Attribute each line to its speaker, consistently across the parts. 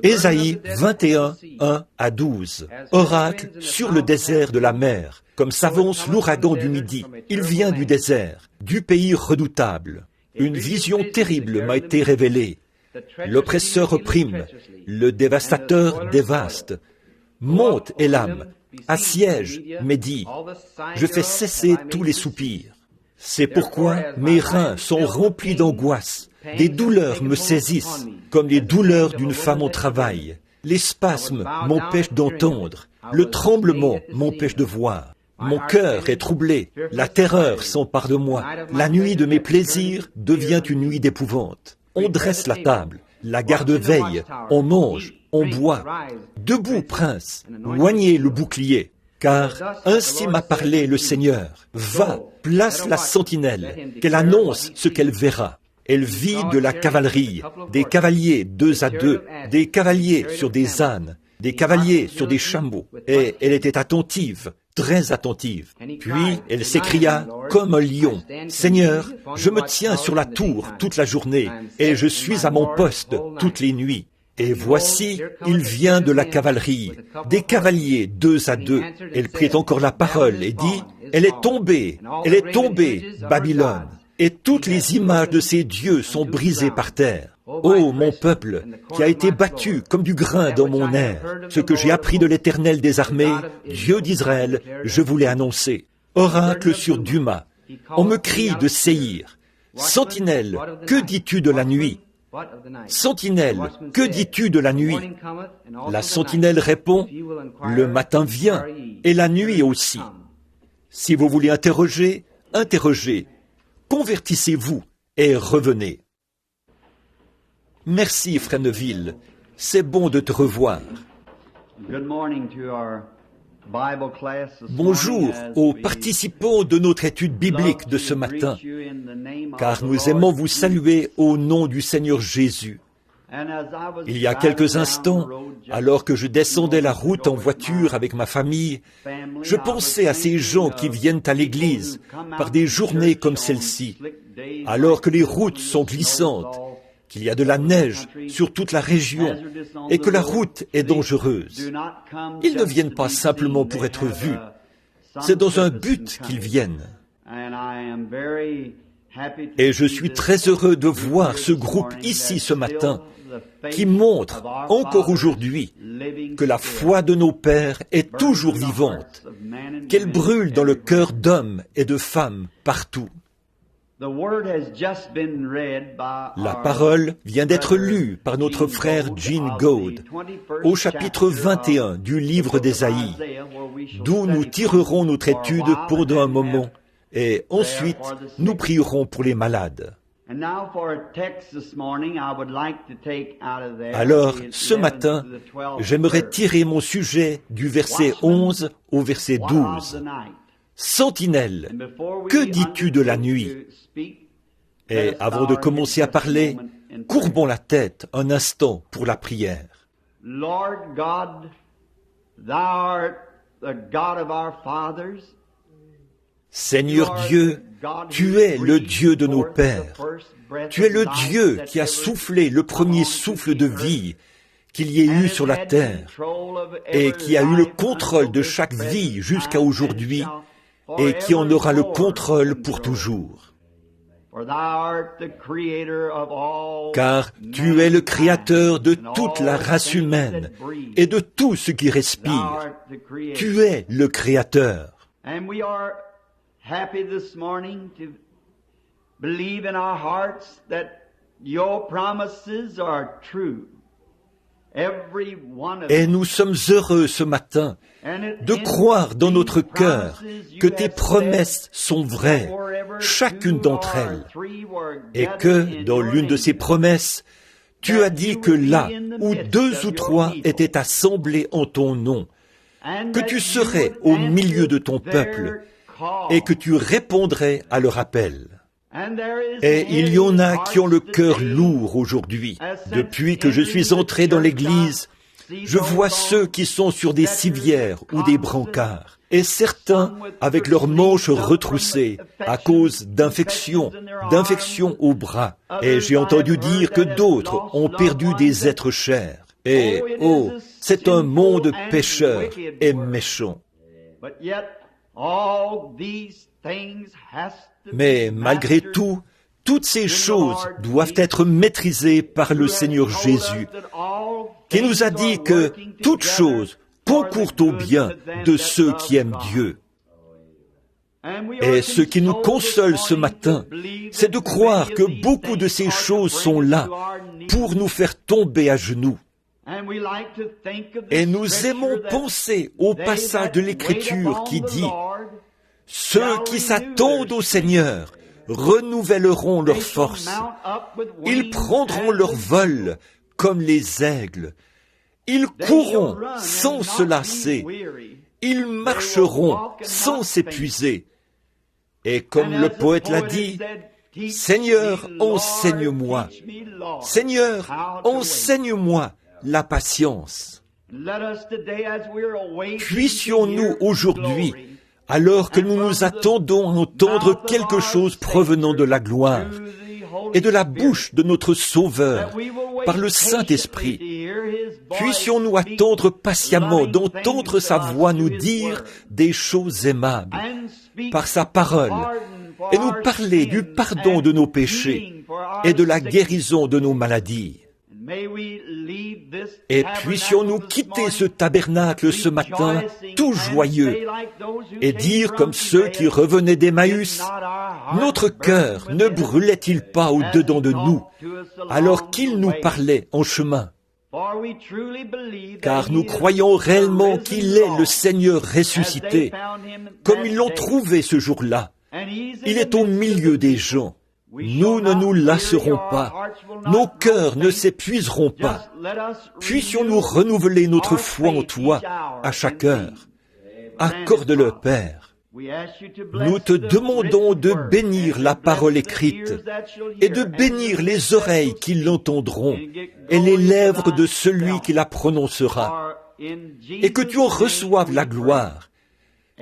Speaker 1: Ésaïe 21, 1 à 12. Oracle sur le désert de la mer. Comme s'avance l'ouragan du midi, il vient du désert, du pays redoutable. Une vision terrible m'a été révélée. L'oppresseur opprime, le dévastateur dévaste. Monte, Élam, assiège, Médie. Je fais cesser tous les soupirs. C'est pourquoi mes reins sont remplis d'angoisse. Des douleurs me saisissent, comme les douleurs d'une femme au travail. Les spasmes m'empêchent d'entendre. Le tremblement m'empêche de voir. Mon cœur est troublé. La terreur s'empare de moi. La nuit de mes plaisirs devient une nuit d'épouvante. On dresse la table. La garde veille. On mange. On boit. Debout, prince. Oignez le bouclier. Car ainsi m'a parlé le Seigneur. Va, place la sentinelle, qu'elle annonce ce qu'elle verra. Elle vit de la cavalerie, des cavaliers 2 à 2, des cavaliers sur des ânes, des cavaliers sur des chameaux. Et elle était attentive, très attentive. Puis elle s'écria comme un lion, « Seigneur, je me tiens sur la tour toute la journée, et je suis à mon poste toutes les nuits. Et voici, il vient de la cavalerie, des cavaliers 2 à 2. Elle prit encore la parole et dit, « Elle est tombée, Babylone. Et toutes les images de ces dieux sont brisées par terre. Ô mon peuple, qui a été battu comme du grain dans mon air, ce que j'ai appris de l'Éternel des armées, Dieu d'Israël, je vous l'ai annoncé. Oracle sur Duma, on me crie de Séhir. Sentinelle, que dis-tu de la nuit? Sentinelle, que dis-tu de la nuit? La sentinelle répond, le matin vient, et la nuit aussi. Si vous voulez interroger, interrogez. Convertissez-vous et revenez. Merci, Frère Neville. C'est bon de te revoir. Bonjour aux participants de notre étude biblique de ce matin, car nous aimons vous saluer au nom du Seigneur Jésus. Il y a quelques instants, alors que je descendais la route en voiture avec ma famille, je pensais à ces gens qui viennent à l'église par des journées comme celle-ci, alors que les routes sont glissantes, qu'il y a de la neige sur toute la région et que la route est dangereuse. Ils ne viennent pas simplement pour être vus, c'est dans un but qu'ils viennent. Et je suis très heureux de voir ce groupe ici ce matin qui montre encore aujourd'hui que la foi de nos pères est toujours vivante, qu'elle brûle dans le cœur d'hommes et de femmes partout. La parole vient d'être lue par notre frère Gene Gould au chapitre 21 du livre d'Ésaïe, d'où nous tirerons notre étude pendant un moment et ensuite nous prierons pour les malades. Alors, ce matin, j'aimerais tirer mon sujet du verset 11 au verset 12. Sentinelle, que dis-tu de la nuit? Et avant de commencer à parler, courbons la tête un instant pour la prière.
Speaker 2: Lord God, thou art the God of our fathers.
Speaker 1: Seigneur Dieu, tu es le Dieu de nos pères. Tu es le Dieu qui a soufflé le premier souffle de vie qu'il y ait eu sur la terre et qui a eu le contrôle de chaque vie jusqu'à aujourd'hui et qui en aura le contrôle pour toujours. Car tu es le créateur de toute la race humaine et de tout ce qui respire. Tu es le créateur.
Speaker 2: Happy this morning to believe in our hearts that your promises are true. Every one of
Speaker 1: Et nous sommes heureux ce matin de croire dans notre cœur que tes promesses sont vraies, chacune d'entre elles, et que dans l'une de ces promesses, tu as dit que là où 2 ou 3 étaient assemblés en ton nom, que tu serais au milieu de ton peuple, et que tu répondrais à leur appel. Et il y en a qui ont le cœur lourd aujourd'hui. Depuis que je suis entré dans l'église, je vois ceux qui sont sur des civières ou des brancards, et certains avec leurs manches retroussées à cause d'infections au bras. Et j'ai entendu dire que d'autres ont perdu des êtres chers. Et, oh, c'est un monde pécheur et méchant. Mais malgré tout, toutes ces choses doivent être maîtrisées par le Seigneur Jésus, qui nous a dit que toutes choses concourent au bien de ceux qui aiment Dieu. Et ce qui nous console ce matin, c'est de croire que beaucoup de ces choses sont là pour nous faire tomber à genoux. Et nous aimons penser au passage de l'Écriture qui dit « Ceux qui s'attendent au Seigneur renouvelleront leur force. Ils prendront leur vol comme les aigles. Ils courront sans se lasser. Ils marcheront sans s'épuiser. » Et comme le poète l'a dit, « Seigneur, enseigne-moi. Seigneur, enseigne-moi la patience. » Puissions-nous aujourd'hui, alors que nous nous attendons à entendre quelque chose provenant de la gloire et de la bouche de notre Sauveur par le Saint-Esprit, puissions-nous attendre patiemment d'entendre sa voix nous dire des choses aimables par sa parole et nous parler du pardon de nos péchés et de la guérison de nos maladies. Et puissions-nous quitter ce tabernacle ce matin tout joyeux et dire comme ceux qui revenaient d'Emmaüs, « Notre cœur ne brûlait-il pas au-dedans de nous alors qu'il nous parlait en chemin ?» Car nous croyons réellement qu'il est le Seigneur ressuscité, comme ils l'ont trouvé ce jour-là. Il est au milieu des gens. Nous ne nous lasserons pas, nos cœurs ne s'épuiseront pas. Puissions-nous renouveler notre foi en toi à chaque heure. Accorde-le, Père. Nous te demandons de bénir la parole écrite et de bénir les oreilles qui l'entendront et les lèvres de celui qui la prononcera, et que tu en reçoives la gloire,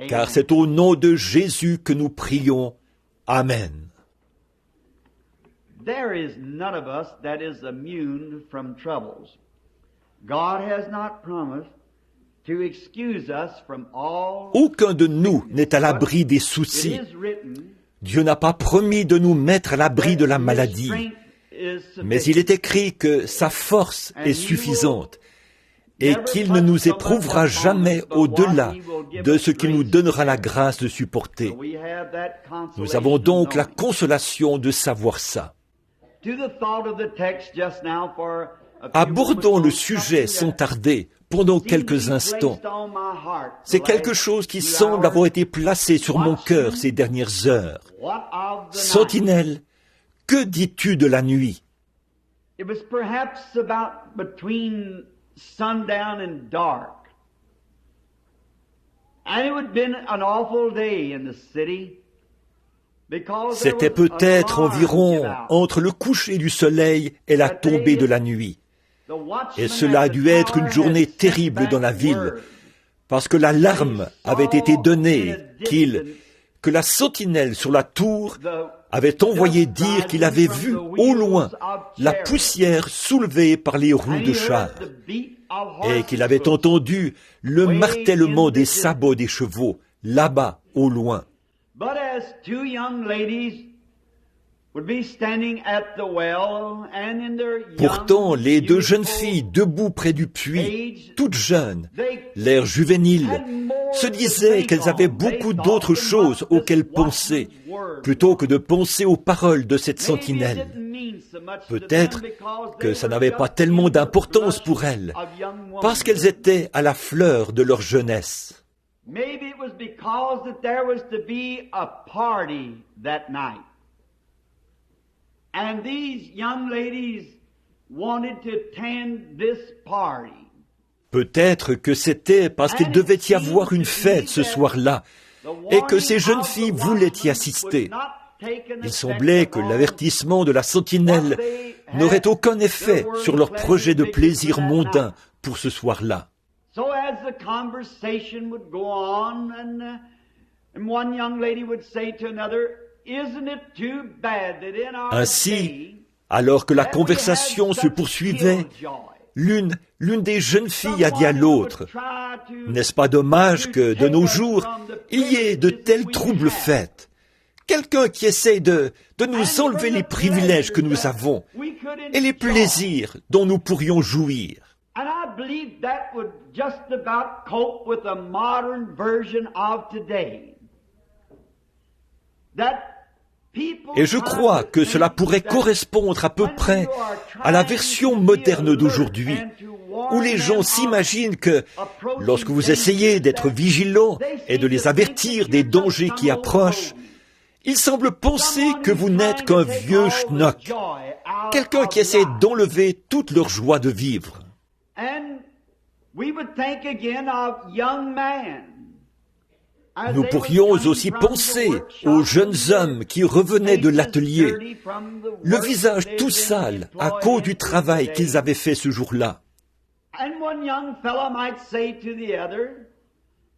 Speaker 1: car c'est au nom de Jésus que nous prions. Amen.
Speaker 2: There is none of us that is immune from troubles. God has not promised to excuse us from all.
Speaker 1: Aucun de nous n'est à l'abri des soucis. Dieu n'a pas promis de nous mettre à l'abri de la maladie. Mais il est écrit que sa force est suffisante et qu'il ne nous éprouvera jamais au-delà de ce qu'il nous donnera la grâce de supporter. Nous avons donc la consolation de savoir ça. Abordons le sujet sans tarder pendant quelques instants. C'est quelque chose qui semble avoir été placé sur mon cœur ces dernières heures. Sentinelle, que dis-tu de la nuit?
Speaker 2: It was perhaps about between sundown and dark. And it would have been an awful day in the city.
Speaker 1: C'était peut-être environ entre le coucher du soleil et la tombée de la nuit. Et cela a dû être une journée terrible dans la ville, parce que l'alarme avait été donnée que la sentinelle sur la tour avait envoyé dire qu'il avait vu au loin la poussière soulevée par les roues de chars, et qu'il avait entendu le martèlement des sabots des chevaux, là-bas, au loin.
Speaker 2: But as two young ladies would be standing at the well and in their young,
Speaker 1: pourtant, les deux jeunes filles debout près du puits, toutes jeunes, l'air juvénile, se disaient qu'elles avaient beaucoup d'autres choses auxquelles penser, plutôt que de penser aux paroles de cette sentinelle. Peut-être que ça n'avait pas tellement d'importance pour elles, parce qu'elles étaient à la fleur de leur jeunesse.
Speaker 2: Maybe it was because that there was to be a party that night. And these young ladies wanted to attend this party.
Speaker 1: Peut-être que c'était parce qu'il devait y avoir une fête ce soir-là et que ces jeunes filles voulaient y assister. Il semblait que l'avertissement de la sentinelle n'aurait aucun effet sur leur projet de plaisir mondain pour ce soir-là.
Speaker 2: So as the conversation would go on, and one young lady would say to another, "Isn't it too bad that in our
Speaker 1: Ainsi,
Speaker 2: day,
Speaker 1: alors que la conversation se poursuivait, L'une des jeunes filles a dit à l'autre, « N'est-ce pas dommage que, de nos jours, il y ait de tels troubles faits? Quelqu'un qui essaie de nous enlever les privilèges que nous avons et les plaisirs dont nous pourrions jouir. »
Speaker 2: And I believe that would just about cope with the modern version of today.
Speaker 1: Et je crois que cela pourrait correspondre à peu près à la version moderne d'aujourd'hui, où les gens s'imaginent que, lorsque vous essayez d'être vigilant et de les avertir des dangers qui approchent, ils semblent penser que vous n'êtes qu'un vieux schnock, quelqu'un qui essaie d'enlever toute leur joie de vivre. Nous pourrions aussi penser aux jeunes hommes qui revenaient de l'atelier, le visage tout sale à cause du travail qu'ils avaient fait ce jour-là.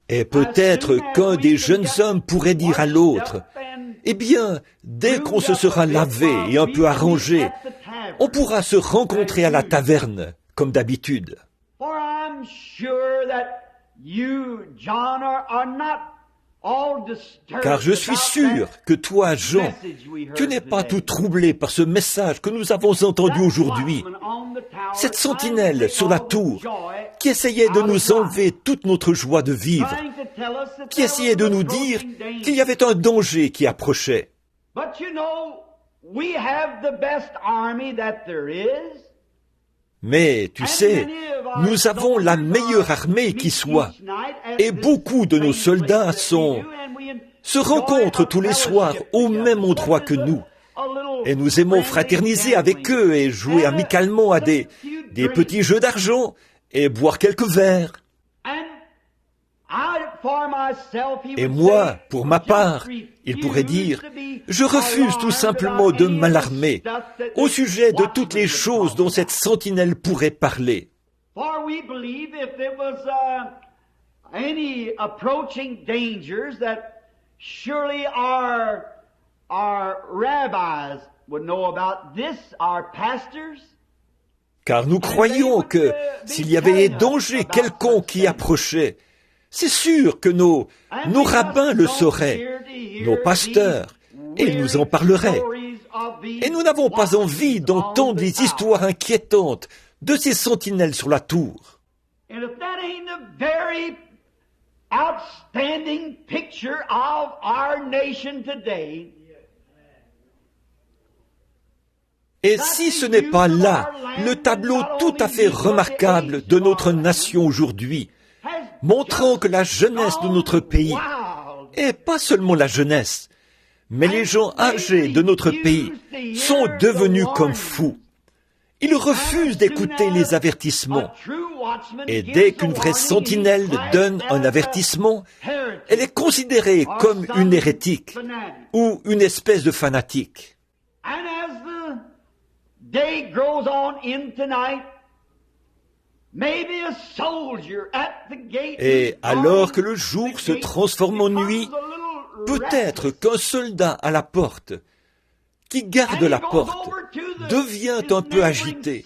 Speaker 1: Et peut-être qu'un des jeunes hommes pourrait dire à l'autre, « Eh bien, dès qu'on se sera lavé et un peu arrangé, on pourra se rencontrer à la taverne, comme d'habitude. » Car je suis sûr que toi, Jean, tu n'es pas tout troublé par ce message que nous avons entendu aujourd'hui. Cette sentinelle sur la tour, qui essayait de nous enlever toute notre joie de vivre, qui essayait de nous dire qu'il y avait un danger qui approchait. Mais, tu sais, nous avons la meilleure armée qui soit, et beaucoup de nos soldats se rencontrent tous les soirs au même endroit que nous, et nous aimons fraterniser avec eux et jouer amicalement à des petits jeux d'argent et boire quelques verres. Et moi, pour ma part, il pourrait dire, je refuse tout simplement de m'alarmer au sujet de toutes les choses dont cette sentinelle pourrait parler. Car nous croyons que s'il y avait un danger quelconque qui approchait, c'est sûr que nos rabbins le sauraient, nos pasteurs, et ils nous en parleraient. Et nous n'avons pas envie d'entendre les histoires inquiétantes de ces sentinelles sur la tour. Et si ce n'est pas là le tableau tout à fait remarquable de notre nation aujourd'hui, montrant que la jeunesse de notre pays, et pas seulement la jeunesse, mais les gens âgés de notre pays, sont devenus comme fous. Ils refusent d'écouter les avertissements. Et dès qu'une vraie sentinelle donne un avertissement, elle est considérée comme une hérétique ou une espèce de fanatique. Et alors que le jour se transforme en nuit, peut-être qu'un soldat à la porte, qui garde la porte, devient un peu agité,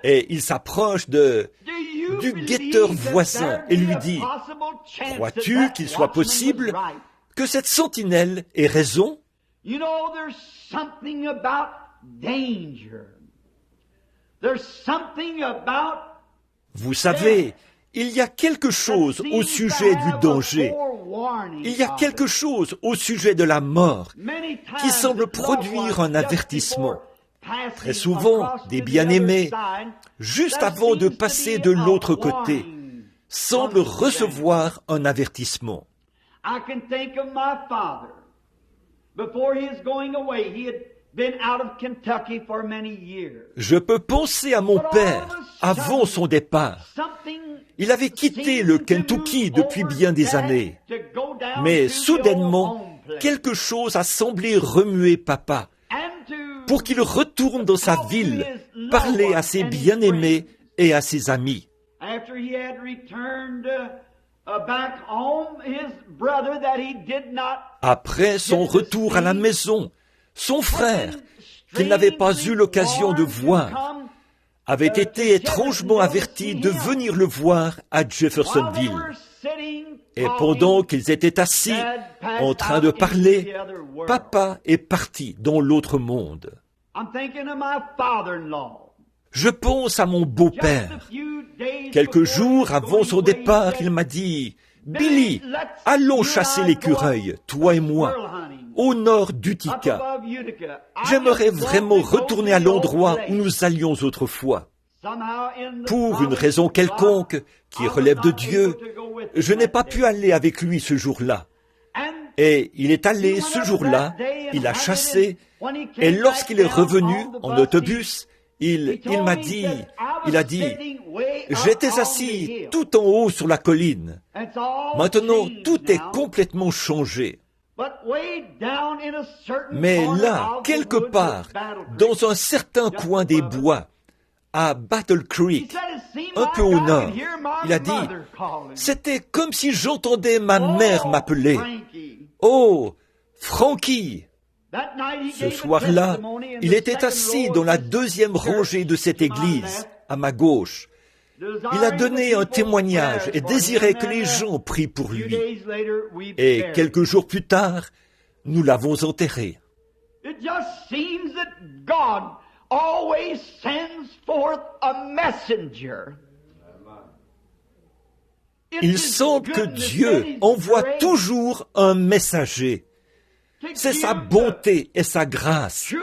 Speaker 1: et il s'approche du guetteur voisin et lui dit, « Crois-tu qu'il soit possible que cette sentinelle ait raison ?» Vous savez, il y a quelque chose au sujet du danger. Il y a quelque chose au sujet de la mort qui semble produire un avertissement. Très souvent, des bien-aimés, juste avant de passer de l'autre côté, semblent recevoir un avertissement. Je peux penser à mon père avant son départ. Il avait quitté le Kentucky depuis bien des années. Mais soudainement, quelque chose a semblé remuer papa pour qu'il retourne dans sa ville, parler à ses bien-aimés et à ses amis. Après son retour à la maison, son frère, qu'il n'avait pas eu l'occasion de voir, avaient été étrangement avertis de venir le voir à Jeffersonville. Et pendant qu'ils étaient assis, en train de parler, papa est parti dans l'autre monde. Je pense à mon beau-père. Quelques jours avant son départ, il m'a dit, « Billy, allons chasser l'écureuil, toi et moi, au nord d'Utica. J'aimerais vraiment retourner à l'endroit où nous allions autrefois. Pour une raison quelconque qui relève de Dieu, je n'ai pas pu aller avec lui ce jour-là. Et il est allé ce jour-là, il a chassé, et lorsqu'il est revenu en autobus, il m'a dit, j'étais assis tout en haut sur la colline. Maintenant, tout est complètement changé. Mais là, quelque part, dans un certain coin des bois, à Battle Creek, un peu au nord, il a dit, c'était comme si j'entendais ma mère m'appeler. Oh, Frankie! Ce soir-là, il était assis dans la deuxième rangée de cette église, à ma gauche. Il a donné un témoignage et désirait que les gens prient pour lui. Et quelques jours plus tard, nous l'avons enterré. Il semble que Dieu envoie toujours un messager. C'est sa bonté et sa grâce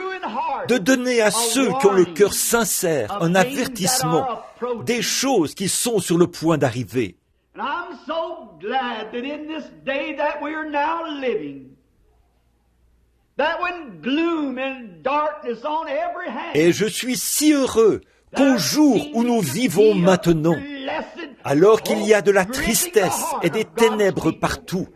Speaker 1: de donner à ceux qui ont le cœur sincère un avertissement des choses qui sont sur le point d'arriver. Et je suis si heureux qu'au jour où nous vivons maintenant, alors qu'il y a de la tristesse et des ténèbres partout,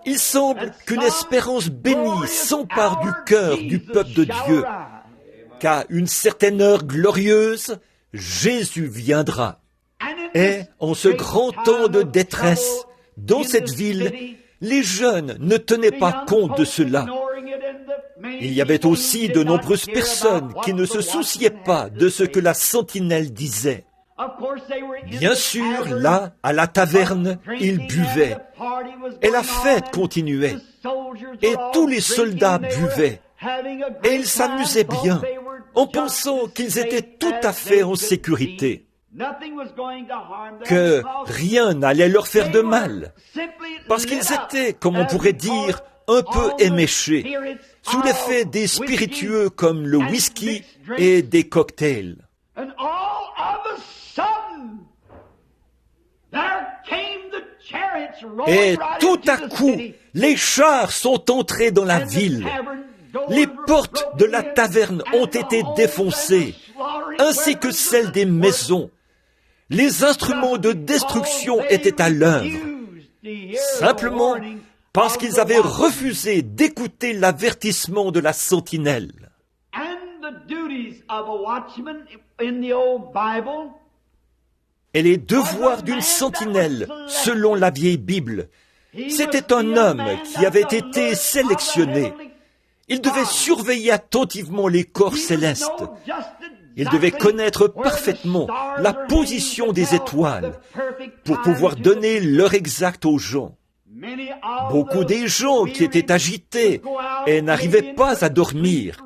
Speaker 1: il semble qu'une espérance bénie s'empare du cœur du peuple de Dieu, qu'à une certaine heure glorieuse, Jésus viendra. Et en ce grand temps de détresse, dans cette ville, les jeunes ne tenaient pas compte de cela. Il y avait aussi de nombreuses personnes qui ne se souciaient pas de ce que la sentinelle disait. Bien sûr, là, à la taverne, ils buvaient. Et la fête continuait. Et tous les soldats buvaient. Et ils s'amusaient bien, en pensant qu'ils étaient tout à fait en sécurité. Que rien n'allait leur faire de mal. Parce qu'ils étaient, comme on pourrait dire, un peu éméchés, sous l'effet des spiritueux comme le whisky et des cocktails. Et tout à coup, les chars sont entrés dans la ville. Les portes de la taverne ont été défoncées, ainsi que celles des maisons. Les instruments de destruction étaient à l'œuvre, simplement parce qu'ils avaient refusé d'écouter l'avertissement de la sentinelle. Et les devoirs d'une sentinelle, selon la vieille Bible, c'était un homme qui avait été sélectionné. Il devait surveiller attentivement les corps célestes. Il devait connaître parfaitement la position des étoiles pour pouvoir donner l'heure exacte aux gens. Beaucoup des gens qui étaient agités et n'arrivaient pas à dormir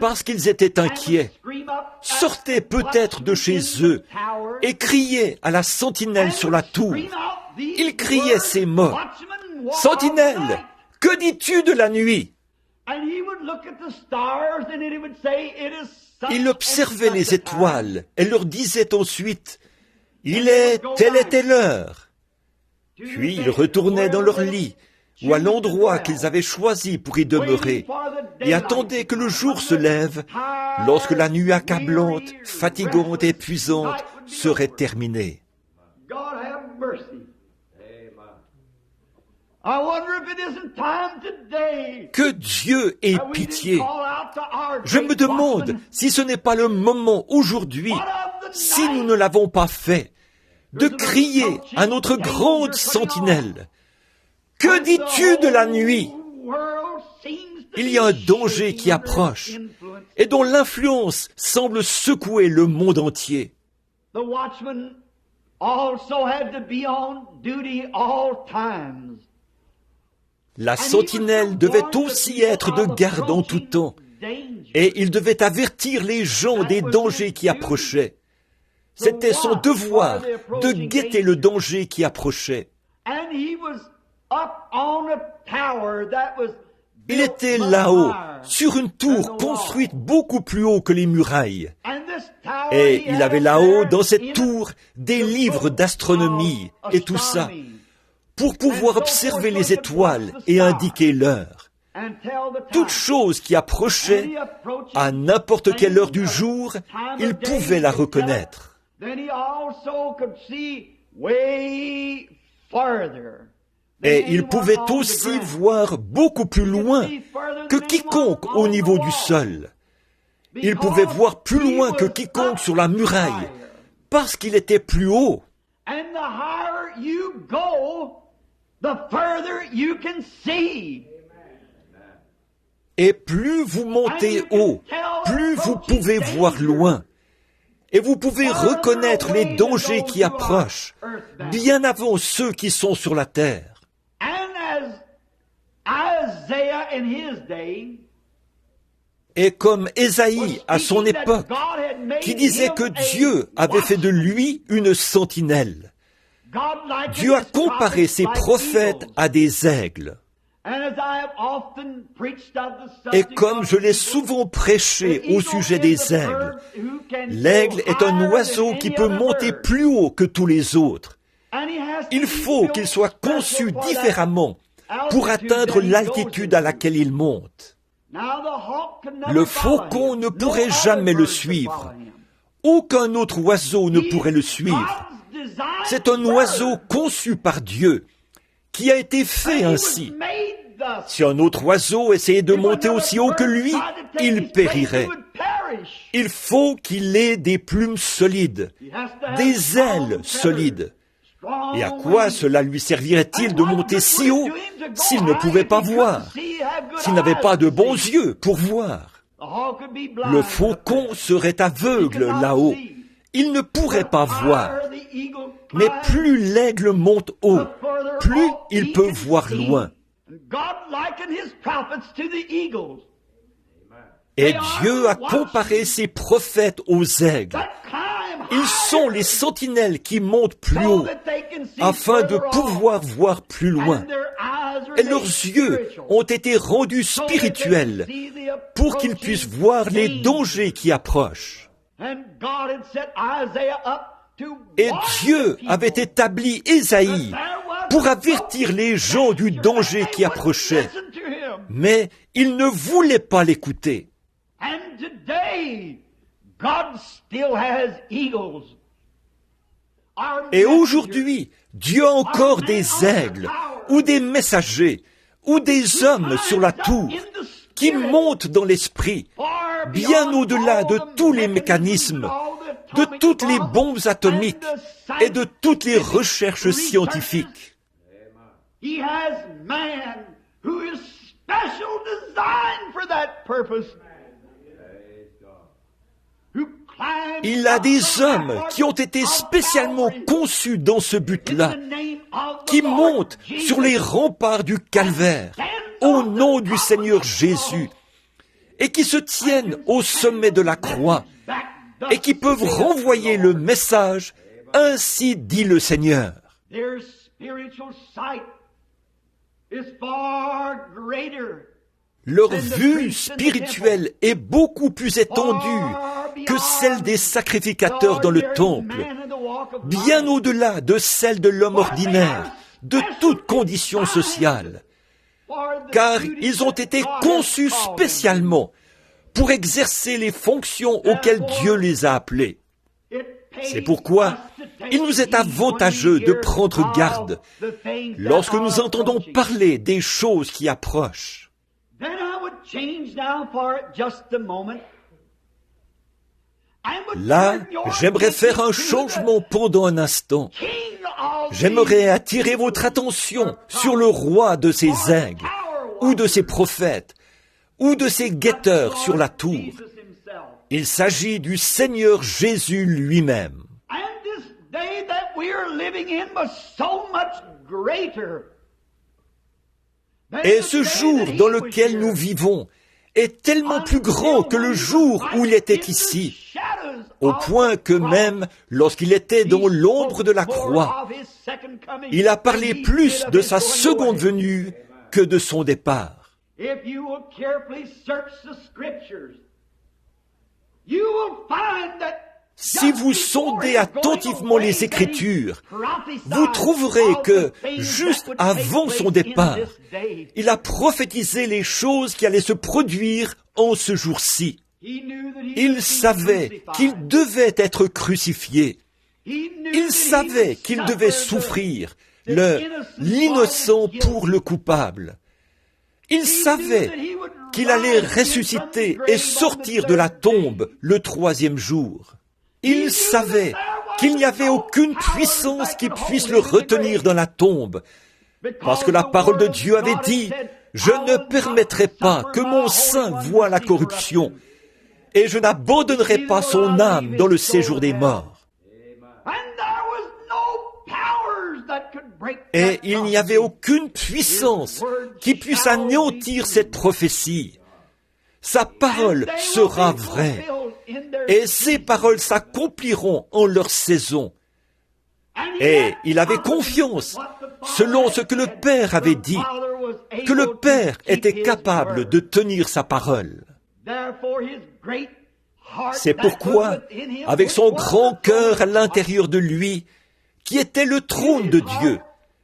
Speaker 1: parce qu'ils étaient inquiets sortaient peut-être de chez eux et criaient à la sentinelle sur la tour. Ils criaient ces mots: « Sentinelle, que dis-tu de la nuit ?» Il observait les étoiles et leur disait ensuite: « Il est telle et telle heure. » Puis ils retournaient dans leur lit ou à l'endroit qu'ils avaient choisi pour y demeurer et attendaient que le jour se lève lorsque la nuit accablante, fatigante et épuisante serait terminée. Que Dieu ait pitié. Je me demande si ce n'est pas le moment aujourd'hui, si nous ne l'avons pas fait, de crier à notre grande sentinelle: « Que dis-tu de la nuit ?» Il y a un danger qui approche et dont l'influence semble secouer le monde entier.
Speaker 2: The watchman also had to be on duty all times.
Speaker 1: La sentinelle devait aussi être de garde en tout temps, et il devait avertir les gens des dangers qui approchaient. C'était son devoir de guetter le danger qui approchait.
Speaker 2: And he was up on a tower that was
Speaker 1: Il était là-haut, sur une tour construite beaucoup plus haut que les murailles. Et il avait là-haut, dans cette tour, des livres d'astronomie et tout ça, pour pouvoir observer les étoiles et indiquer l'heure. Toute chose qui approchait, à n'importe quelle heure du jour, il pouvait la reconnaître. Et il pouvait aussi voir beaucoup plus loin que quiconque au niveau du sol. Il pouvait voir plus loin que quiconque sur la muraille, parce qu'il était plus haut. Et plus vous montez haut, plus vous pouvez voir loin. Et vous pouvez reconnaître les dangers qui approchent, bien avant ceux qui sont sur la terre. Et comme Ésaïe à son époque, qui disait que Dieu avait fait de lui une sentinelle, Dieu a comparé ses prophètes à des aigles. Et comme je l'ai souvent prêché au sujet des aigles, l'aigle est un oiseau qui peut monter plus haut que tous les autres. Il faut qu'il soit conçu différemment pour atteindre l'altitude à laquelle il monte. Le faucon ne pourrait jamais le suivre. Aucun autre oiseau ne pourrait le suivre. C'est un oiseau conçu par Dieu, qui a été fait ainsi. Si un autre oiseau essayait de monter aussi haut que lui, il périrait. Il faut qu'il ait des plumes solides, des ailes solides. Et à quoi cela lui servirait-il de monter si haut s'il ne pouvait pas voir, s'il n'avait pas de bons yeux pour voir? Le faucon serait aveugle là-haut. Il ne pourrait pas voir. Mais plus l'aigle monte haut, plus il peut voir loin. Et Dieu a comparé ses prophètes aux aigles. Ils sont les sentinelles qui montent plus haut, afin de pouvoir voir plus loin. Et leurs yeux ont été rendus spirituels, pour qu'ils puissent voir les dangers qui approchent. Et Dieu avait établi Ésaïe pour avertir les gens du danger qui approchait. Mais ils ne voulaient pas l'écouter. Et aujourd'hui, Dieu a encore des aigles, ou des messagers, ou des hommes sur la tour, qui montent dans l'esprit, bien au-delà de tous les mécanismes, de toutes les bombes atomiques et de toutes les recherches scientifiques. Il a des hommes qui ont été spécialement conçus dans ce but-là, qui montent sur les remparts du calvaire, au nom du Seigneur Jésus, et qui se tiennent au sommet de la croix, et qui peuvent renvoyer le message, ainsi dit le Seigneur. Leur vue spirituelle est beaucoup plus étendue que celle des sacrificateurs dans le temple, bien au-delà de celle de l'homme ordinaire, de toute condition sociale, car ils ont été conçus spécialement pour exercer les fonctions auxquelles Dieu les a appelés. C'est pourquoi il nous est avantageux de prendre garde lorsque nous entendons parler des choses qui approchent. Là, j'aimerais faire un changement pendant un instant. J'aimerais attirer votre attention sur le roi de ces aigles, ou de ces prophètes, ou de ses guetteurs sur la tour. Il s'agit du Seigneur Jésus lui-même. Et ce jour dans lequel nous vivons est tellement plus grand que le jour où il était ici, au point que même lorsqu'il était dans l'ombre de la croix, il a parlé plus de sa seconde venue que de son départ. Si vous sondez attentivement les Écritures, vous trouverez que, juste avant son départ, il a prophétisé les choses qui allaient se produire en ce jour-ci. Il savait qu'il devait être crucifié. Il savait qu'il devait souffrir, l'innocent pour le coupable. Il savait qu'il allait ressusciter et sortir de la tombe le troisième jour. Il savait qu'il n'y avait aucune puissance qui puisse le retenir dans la tombe, parce que la parole de Dieu avait dit « Je ne permettrai pas que mon saint voie la corruption, et je n'abandonnerai pas son âme dans le séjour des morts. » Et il n'y avait aucune puissance qui puisse anéantir cette prophétie. Sa parole sera vraie, et ses paroles s'accompliront en leur saison. Et il avait confiance, selon ce que le Père avait dit, que le Père était capable de tenir sa parole. C'est pourquoi, avec son grand cœur à l'intérieur de lui, qui était le trône de Dieu,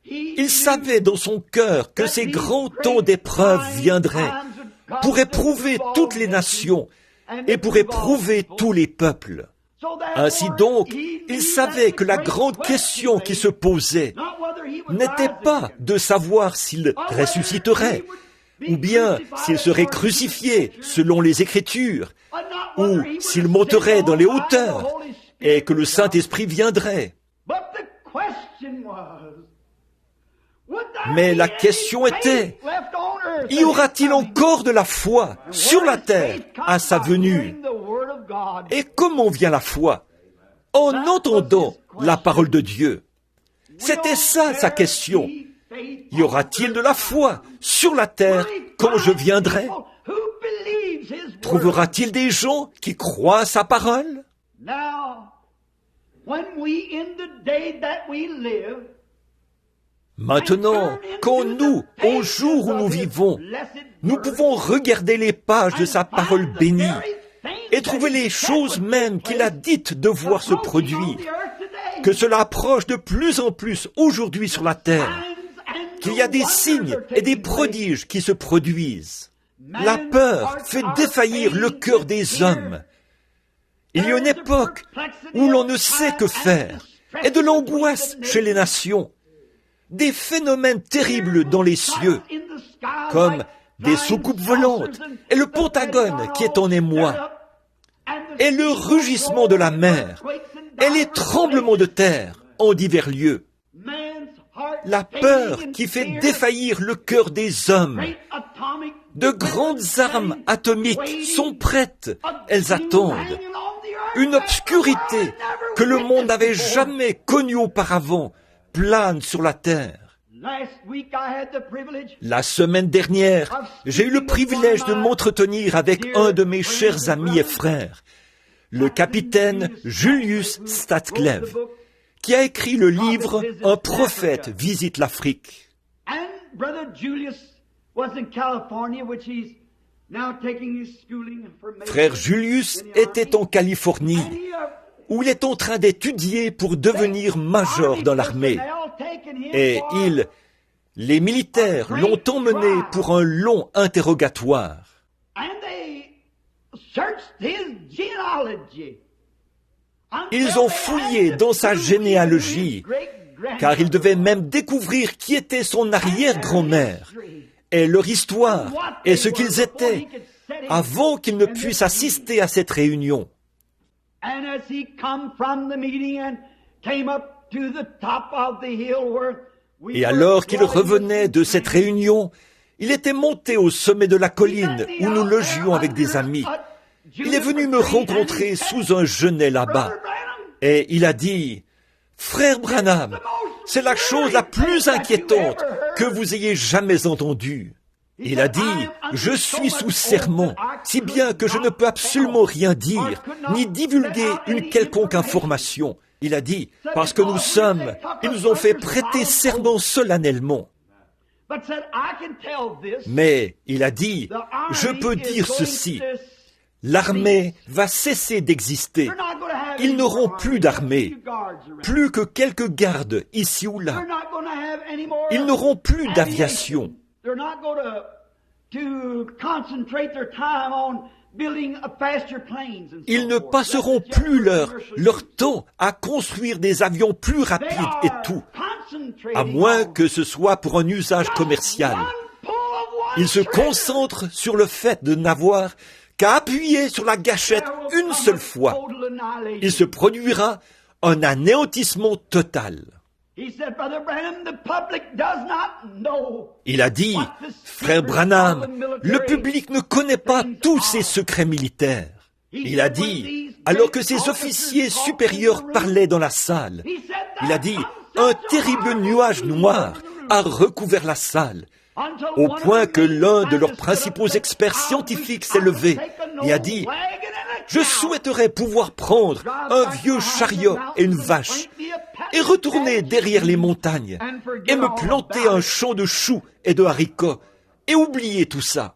Speaker 1: il savait dans son cœur que ces grands temps d'épreuve viendraient pour éprouver toutes les nations et pour éprouver tous les peuples. Ainsi donc, il savait que la grande question qui se posait n'était pas de savoir s'il ressusciterait, ou bien s'il serait crucifié selon les Écritures, ou s'il monterait dans les hauteurs et que le Saint-Esprit viendrait. Mais la question était, y aura-t-il encore de la foi sur la terre à sa venue? Et comment vient la foi? En entendant la parole de Dieu. C'était ça sa question. Y aura-t-il de la foi sur la terre quand je viendrai? Trouvera-t-il des gens qui croient sa parole? Maintenant, quand nous, au jour où nous vivons, nous pouvons regarder les pages de sa parole bénie et trouver les choses même qu'il a dites devoir se produire, que cela approche de plus en plus aujourd'hui sur la terre, qu'il y a des signes et des prodiges qui se produisent. La peur fait défaillir le cœur des hommes. Il y a une époque où l'on ne sait que faire, et de l'angoisse chez les nations. Des phénomènes terribles dans les cieux, comme des soucoupes volantes, et le Pentagone qui est en émoi, et le rugissement de la mer, et les tremblements de terre en divers lieux. La peur qui fait défaillir le cœur des hommes. De grandes armes atomiques sont prêtes, elles attendent. Une obscurité que le monde n'avait jamais connue auparavant plane sur la terre. La semaine dernière, j'ai eu le privilège de m'entretenir avec un de mes chers amis et frères, le capitaine Julius Statcliffe, qui a écrit le livre « Un prophète visite l'Afrique ». Frère Julius était en Californie, où il est en train d'étudier pour devenir major dans l'armée. Et les militaires l'ont emmené pour un long interrogatoire. Ils ont fouillé dans sa généalogie, car ils devaient même découvrir qui était son arrière-grand-mère, et leur histoire, et ce qu'ils étaient, avant qu'ils ne puissent assister à cette réunion. Et alors qu'il revenait de cette réunion, Il était monté au sommet de la colline où nous logions avec des amis. Il est venu me rencontrer sous un genêt là-bas. Et il a dit, « Frère Branham, c'est la chose la plus inquiétante que vous ayez jamais entendue. » Il a dit, « Je suis sous serment, si bien que je ne peux absolument rien dire, ni divulguer une quelconque information. » Il a dit, « Parce que ils nous ont fait prêter serment solennellement. » Mais il a dit, « Je peux dire ceci. L'armée va cesser d'exister. Ils n'auront plus d'armée, plus que quelques gardes ici ou là. Ils n'auront plus d'aviation. Ils ne passeront plus leur temps à construire des avions plus rapides et tout, à moins que ce soit pour un usage commercial. Ils se concentrent sur le fait de n'avoir qu'à appuyer sur la gâchette une seule fois. Il se produira un anéantissement total. Il a dit, « Frère Branham, le public ne connaît pas tous ces secrets militaires. » Il a dit, alors que ses officiers supérieurs parlaient dans la salle, il a dit, « Un terrible nuage noir a recouvert la salle, au point que l'un de leurs principaux experts scientifiques s'est levé et a dit, « Je souhaiterais pouvoir prendre un vieux chariot et une vache et retourner derrière les montagnes et me planter un champ de choux et de haricots et oublier tout ça. »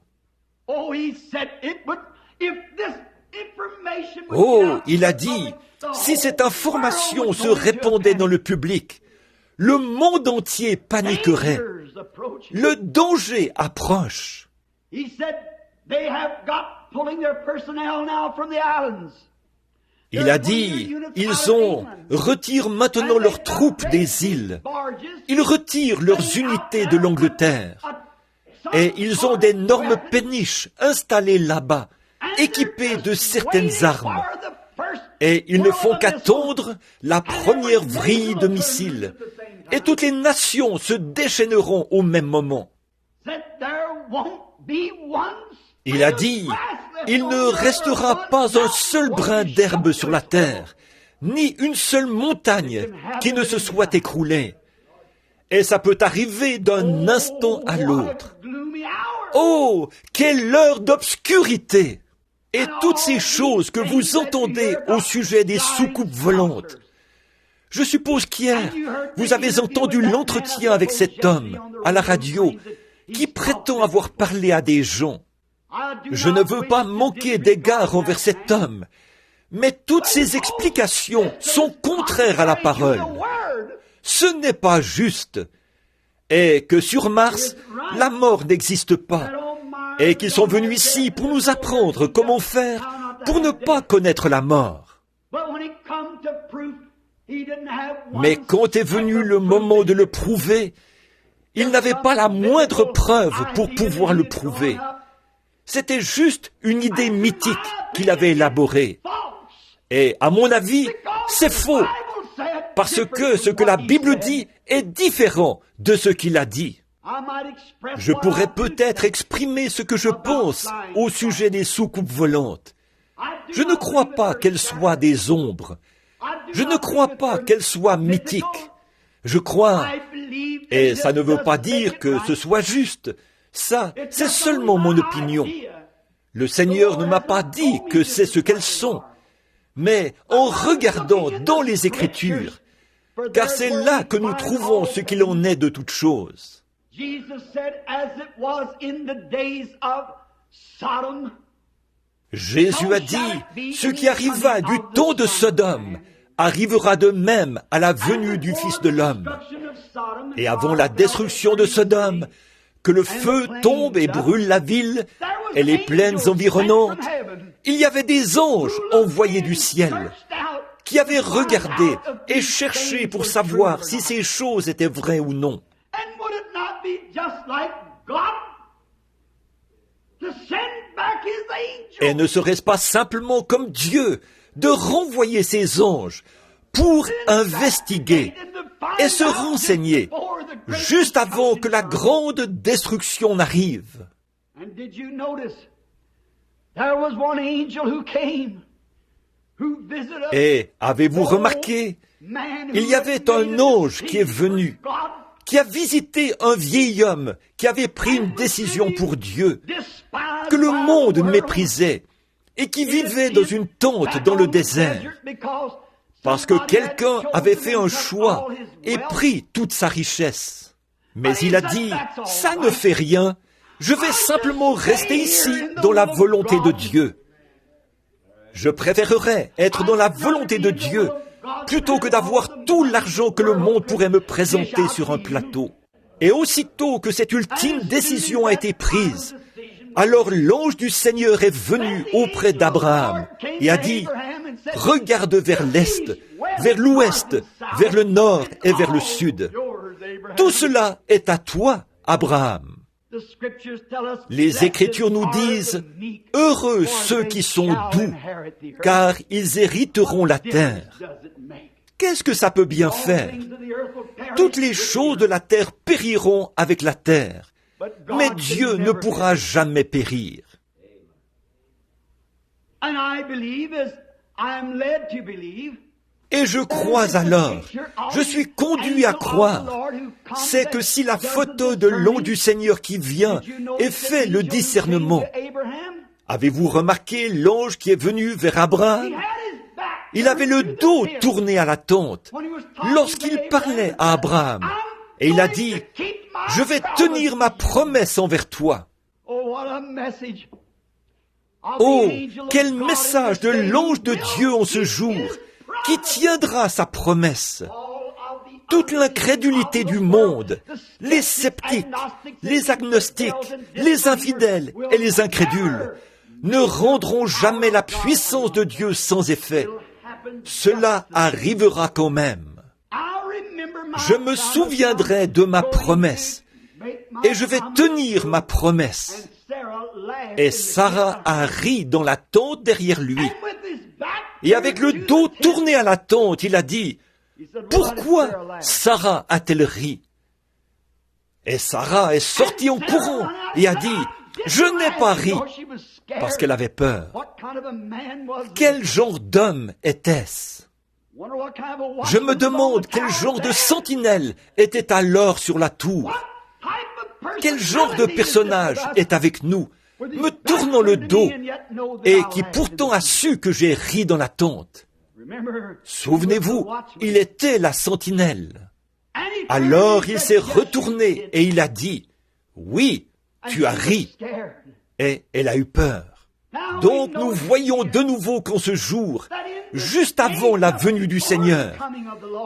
Speaker 1: Oh, il a dit, si cette information se répandait dans le public, le monde entier paniquerait. Le danger approche. Il a dit, ils retirent maintenant leurs troupes des îles. Ils retirent leurs unités de l'Angleterre. Et ils ont d'énormes péniches installées là-bas, équipées de certaines armes. Et ils ne font qu'attendre la première vrille de missiles. Et toutes les nations se déchaîneront au même moment. Il a dit, il ne restera pas un seul brin d'herbe sur la terre, ni une seule montagne qui ne se soit écroulée. Et ça peut arriver d'un instant à l'autre. Oh, quelle heure d'obscurité! Et toutes ces choses que vous entendez au sujet des soucoupes volantes. Je suppose qu'hier, vous avez entendu l'entretien avec cet homme à la radio qui prétend avoir parlé à des gens. Je ne veux pas manquer d'égard envers cet homme, mais toutes ces explications sont contraires à la parole. Ce n'est pas juste. Et que sur Mars, la mort n'existe pas. Et qu'ils sont venus ici pour nous apprendre comment faire pour ne pas connaître la mort. Mais quand est venu le moment de le prouver, il n'avait pas la moindre preuve pour pouvoir le prouver. C'était juste une idée mythique qu'il avait élaborée. Et à mon avis, c'est faux, parce que ce que la Bible dit est différent de ce qu'il a dit. Je pourrais peut-être exprimer ce que je pense au sujet des soucoupes volantes. Je ne crois pas qu'elles soient des ombres. Je ne crois pas qu'elles soient mythiques. Je crois, et ça ne veut pas dire que ce soit juste. Ça, c'est seulement mon opinion. Le Seigneur ne m'a pas dit que c'est ce qu'elles sont, mais en regardant dans les Écritures, car c'est là que nous trouvons ce qu'il en est de toutes choses. Jésus a dit, ce qui arriva du temps de Sodome arrivera de même à la venue du Fils de l'homme. Et avant la destruction de Sodome, que le feu tombe et brûle la ville et les plaines environnantes, il y avait des anges envoyés du ciel qui avaient regardé et cherché pour savoir si ces choses étaient vraies ou non. Et ne serait-ce pas simplement comme Dieu de renvoyer ses anges pour investiguer et se renseigner juste avant que la grande destruction n'arrive.
Speaker 2: And did you notice there was one angel who came, who visited us.
Speaker 1: Et avez-vous remarqué, il y avait un ange qui est venu, qui a visité un vieil homme qui avait pris une décision pour Dieu, que le monde méprisait, et qui vivait dans une tente dans le désert, parce que quelqu'un avait fait un choix et pris toute sa richesse. Mais il a dit, ça ne fait rien, je vais simplement rester ici dans la volonté de Dieu. Je préférerais être dans la volonté de Dieu plutôt que d'avoir tout l'argent que le monde pourrait me présenter sur un plateau. Et aussitôt que cette ultime décision a été prise, alors l'ange du Seigneur est venu auprès d'Abraham et a dit, « Regarde vers l'est, vers l'ouest, vers le nord et vers le sud. Tout cela est à toi, Abraham. » Les Écritures nous disent, « Heureux ceux qui sont doux, car ils hériteront la terre. » Qu'est-ce que ça peut bien faire? Toutes les choses de la terre périront avec la terre, mais Dieu ne pourra jamais périr. Et je crois alors, je suis conduit à croire, c'est que si la photo de l'ange du Seigneur qui vient et fait le discernement, avez-vous remarqué l'ange qui est venu vers Abraham? Il avait le dos tourné à la tente lorsqu'il parlait à Abraham. Et il a dit, « Je vais tenir ma promesse envers toi. » Oh, quel message de l'ange de Dieu en ce jour, qui tiendra sa promesse. Toute l'incrédulité du monde, les sceptiques, les agnostiques, les infidèles et les incrédules ne rendront jamais la puissance de Dieu sans effet. Cela arrivera quand même. Je me souviendrai de ma promesse et je vais tenir ma promesse. Et Sarah a ri dans la tente derrière lui. Et avec le dos tourné à la tente, il a dit, « Pourquoi Sarah a-t-elle ri ?» Et Sarah est sortie en courant et a dit, « Je n'ai pas ri » parce qu'elle avait peur. Quel genre d'homme était-ce? Je me demande quel genre de sentinelle était alors sur la tour. Quel genre de personnage est avec nous, me tournant le dos, et qui pourtant a su que j'ai ri dans la tente. Souvenez-vous, il était la sentinelle. Alors il s'est retourné et il a dit, « Oui, tu as ri. » Et elle a eu peur. Donc nous voyons de nouveau qu'en ce jour, juste avant la venue du Seigneur,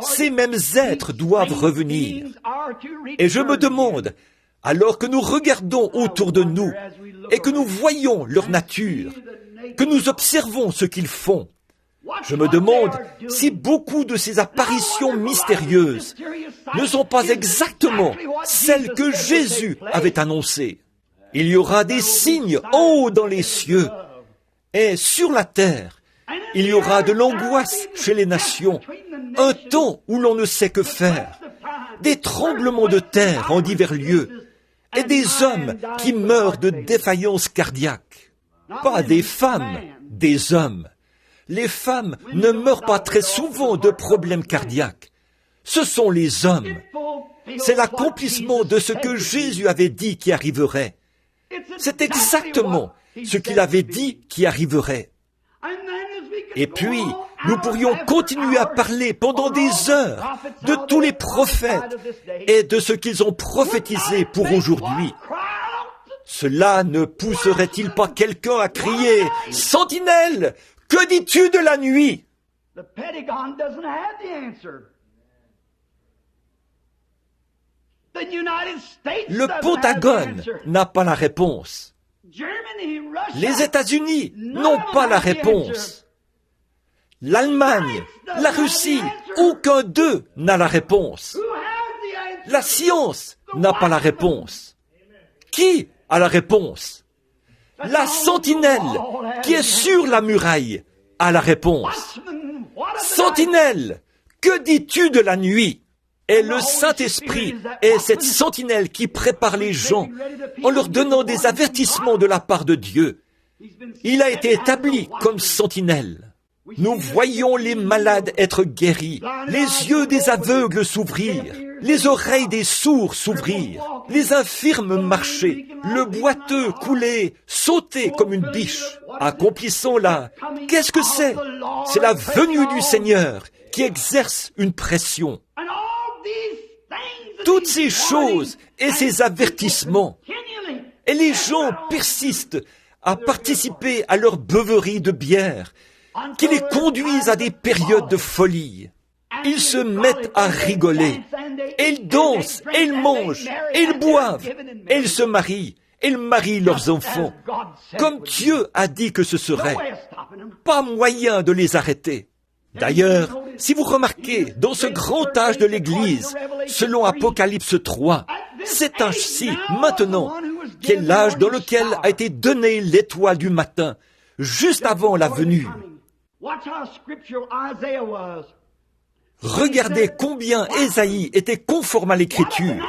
Speaker 1: ces mêmes êtres doivent revenir. Et je me demande, alors que nous regardons autour de nous et que nous voyons leur nature, que nous observons ce qu'ils font, je me demande si beaucoup de ces apparitions mystérieuses ne sont pas exactement celles que Jésus avait annoncées. Il y aura des signes en haut dans les cieux et sur la terre. Il y aura de l'angoisse chez les nations, un temps où l'on ne sait que faire, des tremblements de terre en divers lieux et des hommes qui meurent de défaillance cardiaque. Pas des femmes, des hommes. Les femmes ne meurent pas très souvent de problèmes cardiaques. Ce sont les hommes. C'est l'accomplissement de ce que Jésus avait dit qui arriverait. C'est exactement ce qu'il avait dit qui arriverait. Et puis, nous pourrions continuer à parler pendant des heures de tous les prophètes et de ce qu'ils ont prophétisé pour aujourd'hui. Cela ne pousserait-il pas quelqu'un à crier « Sentinelle, que dis-tu de la nuit ?» Le Pentagone n'a pas la réponse. Les États-Unis n'ont pas la réponse. L'Allemagne, la Russie, aucun d'eux n'a la réponse. La science n'a pas la réponse. Qui a la réponse? La sentinelle qui est sur la muraille a la réponse. Sentinelle, que dis-tu de la nuit? Et le Saint-Esprit est cette sentinelle qui prépare les gens en leur donnant des avertissements de la part de Dieu. Il a été établi comme sentinelle. Nous voyons les malades être guéris, les yeux des aveugles s'ouvrir, les oreilles des sourds s'ouvrir, les infirmes marcher, le boiteux couler, sauter comme une biche. Accomplissons-la. Qu'est-ce que c'est? C'est la venue du Seigneur qui exerce une pression. Toutes ces choses et ces avertissements, et les gens persistent à participer à leur beuverie de bière, qui les conduisent à des périodes de folie. Ils se mettent à rigoler, et ils dansent, et ils mangent, et ils boivent, et ils se marient, et ils marient leurs enfants, comme Dieu a dit que ce serait. Pas moyen de les arrêter. D'ailleurs, si vous remarquez, dans ce grand âge de l'Église, selon Apocalypse 3, cet âge-ci, maintenant, qui est l'âge dans lequel a été donnée l'étoile du matin, juste avant la venue. Regardez combien Ésaïe était conforme à l'Écriture,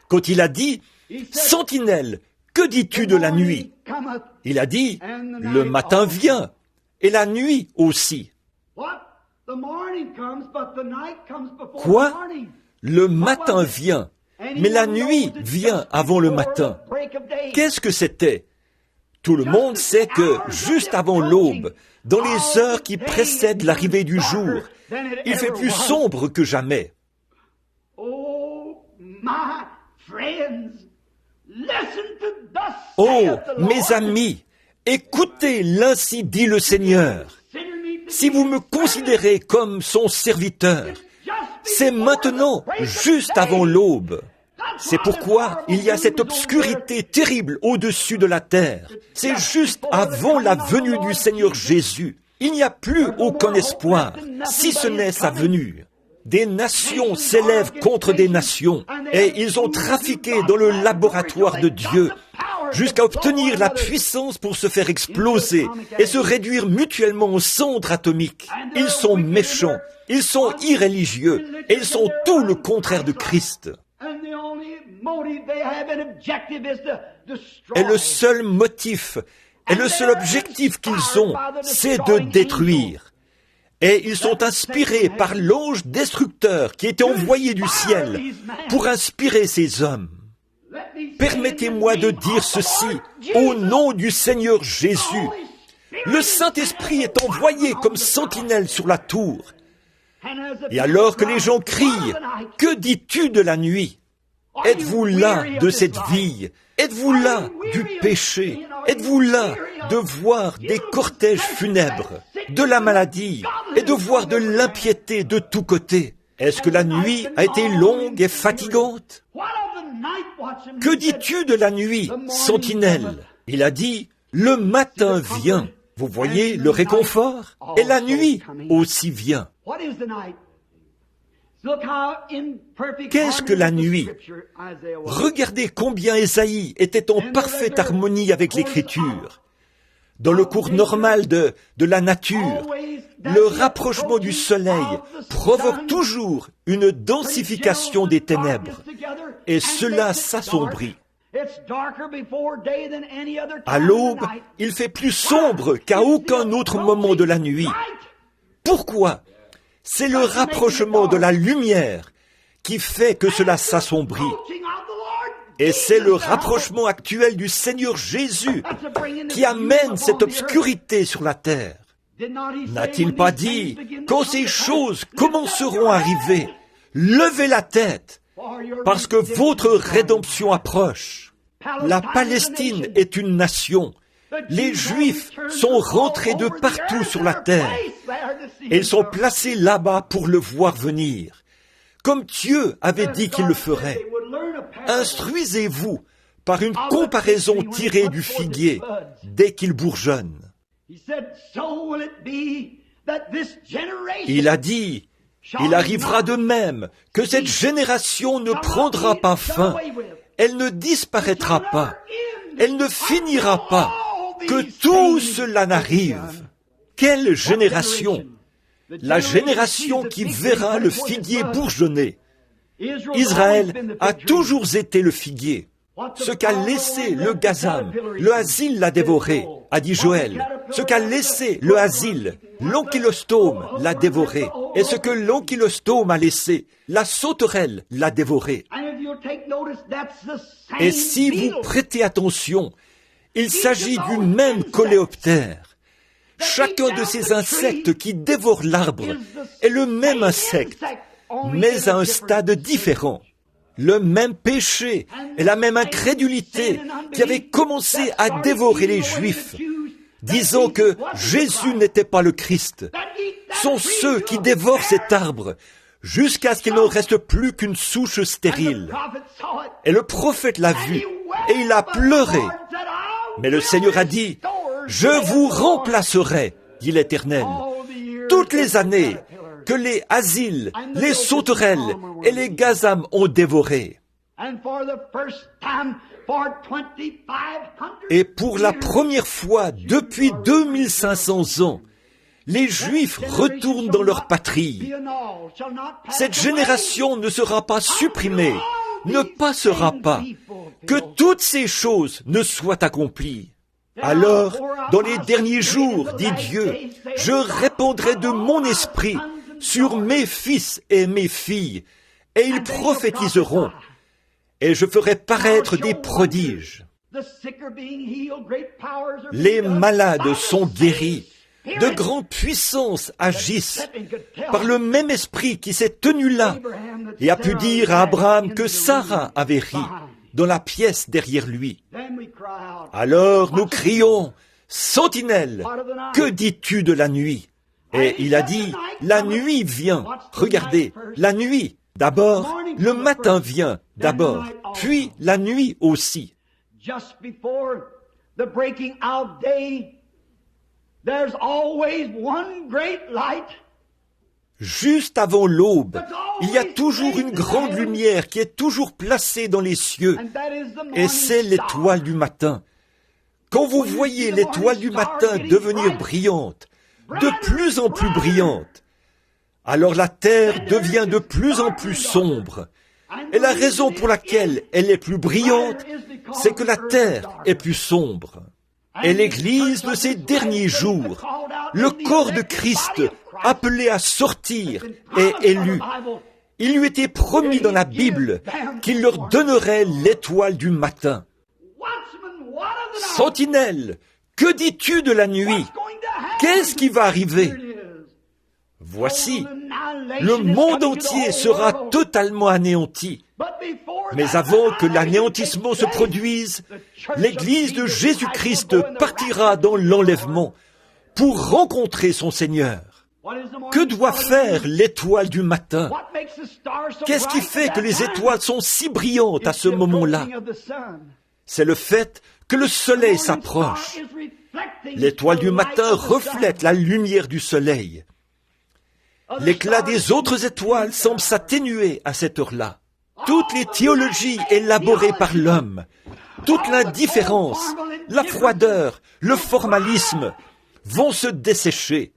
Speaker 1: quand il a dit « Sentinelle, que dis-tu de la nuit ?» Il a dit « Le matin vient, et la nuit aussi. » Quoi? Le matin vient, mais la nuit vient avant le matin. Qu'est-ce que c'était? Tout le monde sait que, juste avant l'aube, dans les heures qui précèdent l'arrivée du jour, il fait plus sombre que jamais. Oh, mes amis, écoutez, l'ainsi dit le Seigneur. Si vous me considérez comme son serviteur, c'est maintenant, juste avant l'aube. C'est pourquoi il y a cette obscurité terrible au-dessus de la terre. C'est juste avant la venue du Seigneur Jésus. Il n'y a plus aucun espoir, si ce n'est sa venue. Des nations s'élèvent contre des nations, et ils ont trafiqué dans le laboratoire de Dieu, jusqu'à obtenir la puissance pour se faire exploser et se réduire mutuellement aux cendres atomiques. Ils sont méchants, ils sont irréligieux, et ils sont tout le contraire de Christ. Et le seul motif, et le seul objectif qu'ils ont, c'est de détruire. Et ils sont inspirés par l'ange destructeur qui était envoyé du ciel pour inspirer ces hommes. Permettez-moi de dire ceci au nom du Seigneur Jésus. Le Saint-Esprit est envoyé comme sentinelle sur la tour. Et alors que les gens crient, « Que dis-tu de la nuit ?» Êtes-vous là de cette vie? Êtes-vous là du péché? Êtes-vous là de voir des cortèges funèbres, de la maladie et de voir de l'impiété de tous côtés? Est-ce que la nuit a été longue et fatigante? Que dis-tu de la nuit, sentinelle? Il a dit, le matin vient. Vous voyez le réconfort? Et la nuit aussi vient. Qu'est-ce que la nuit? Regardez combien Ésaïe était en parfaite harmonie avec l'Écriture. Dans le cours normal de la nature, le rapprochement du soleil provoque toujours une densification des ténèbres, et cela s'assombrit. À l'aube, il fait plus sombre qu'à aucun autre moment de la nuit. Pourquoi? C'est le rapprochement de la lumière qui fait que cela s'assombrit. Et c'est le rapprochement actuel du Seigneur Jésus qui amène cette obscurité sur la terre. N'a-t-il pas dit, quand ces choses commenceront à arriver, levez la tête, parce que votre rédemption approche. La Palestine est une nation. Les Juifs sont rentrés de partout sur la terre. Et ils sont placés là-bas pour le voir venir, comme Dieu avait dit qu'il le ferait. Instruisez-vous par une comparaison tirée du figuier dès qu'il bourgeonne. Il a dit, il arrivera de même que cette génération ne prendra pas fin, elle ne disparaîtra pas, elle ne finira pas, que tout cela n'arrive. Quelle génération! La génération qui verra le figuier bourgeonner. Israël a toujours été le figuier. Ce qu'a laissé le gazam, le asile l'a dévoré, a dit Joël. Ce qu'a laissé le asile, l'ankylostome l'a dévoré. Et ce que l'ankylostome a laissé, la sauterelle l'a dévoré. Et si vous prêtez attention, il s'agit du même coléoptère. Chacun de ces insectes qui dévorent l'arbre est le même insecte, mais à un stade différent. Le même péché et la même incrédulité qui avait commencé à dévorer les Juifs, disant que Jésus n'était pas le Christ, sont ceux qui dévorent cet arbre jusqu'à ce qu'il n'en reste plus qu'une souche stérile. Et le prophète l'a vu et il a pleuré. Mais le Seigneur a dit, « Je vous remplacerai, dit l'Éternel, toutes les années que les asiles, les sauterelles et les gazams ont dévoré. » Et pour la première fois depuis 2500 ans, les Juifs retournent dans leur patrie. Cette génération ne sera pas supprimée, ne passera pas, que toutes ces choses ne soient accomplies. Alors, dans les derniers jours, dit Dieu, je répandrai de mon esprit sur mes fils et mes filles, et ils prophétiseront, et je ferai paraître des prodiges. Les malades sont guéris, de grandes puissances agissent, par le même esprit qui s'est tenu là, et a pu dire à Abraham que Sarah avait ri dans la pièce derrière lui. Alors nous crions, « Sentinelle, que dis-tu de la nuit ?» Et il a dit, la nuit vient. Regardez, la nuit, d'abord, le matin vient, d'abord, puis la nuit aussi. Juste avant l'aube, il y a toujours une grande lumière qui est toujours placée dans les cieux, et c'est l'étoile du matin. Quand vous voyez l'étoile du matin devenir brillante, de plus en plus brillante, alors la terre devient de plus en plus sombre. Et la raison pour laquelle elle est plus brillante, c'est que la terre est plus sombre. Et l'Église de ces derniers jours, le corps de Christ, appelé à sortir, est élu. Il lui était promis dans la Bible qu'il leur donnerait l'étoile du matin. Sentinelle, que dis-tu de la nuit? Qu'est-ce qui va arriver? Voici, le monde entier sera totalement anéanti. Mais avant que l'anéantissement se produise, l'Église de Jésus-Christ partira dans l'enlèvement pour rencontrer son Seigneur. Que doit faire l'étoile du matin? Qu'est-ce qui fait que les étoiles sont si brillantes à ce moment-là? C'est le fait que le soleil s'approche. L'étoile du matin reflète la lumière du soleil. L'éclat des autres étoiles semble s'atténuer à cette heure-là. Toutes les théologies élaborées par l'homme, toute l'indifférence, la froideur, le formalisme vont se dessécher.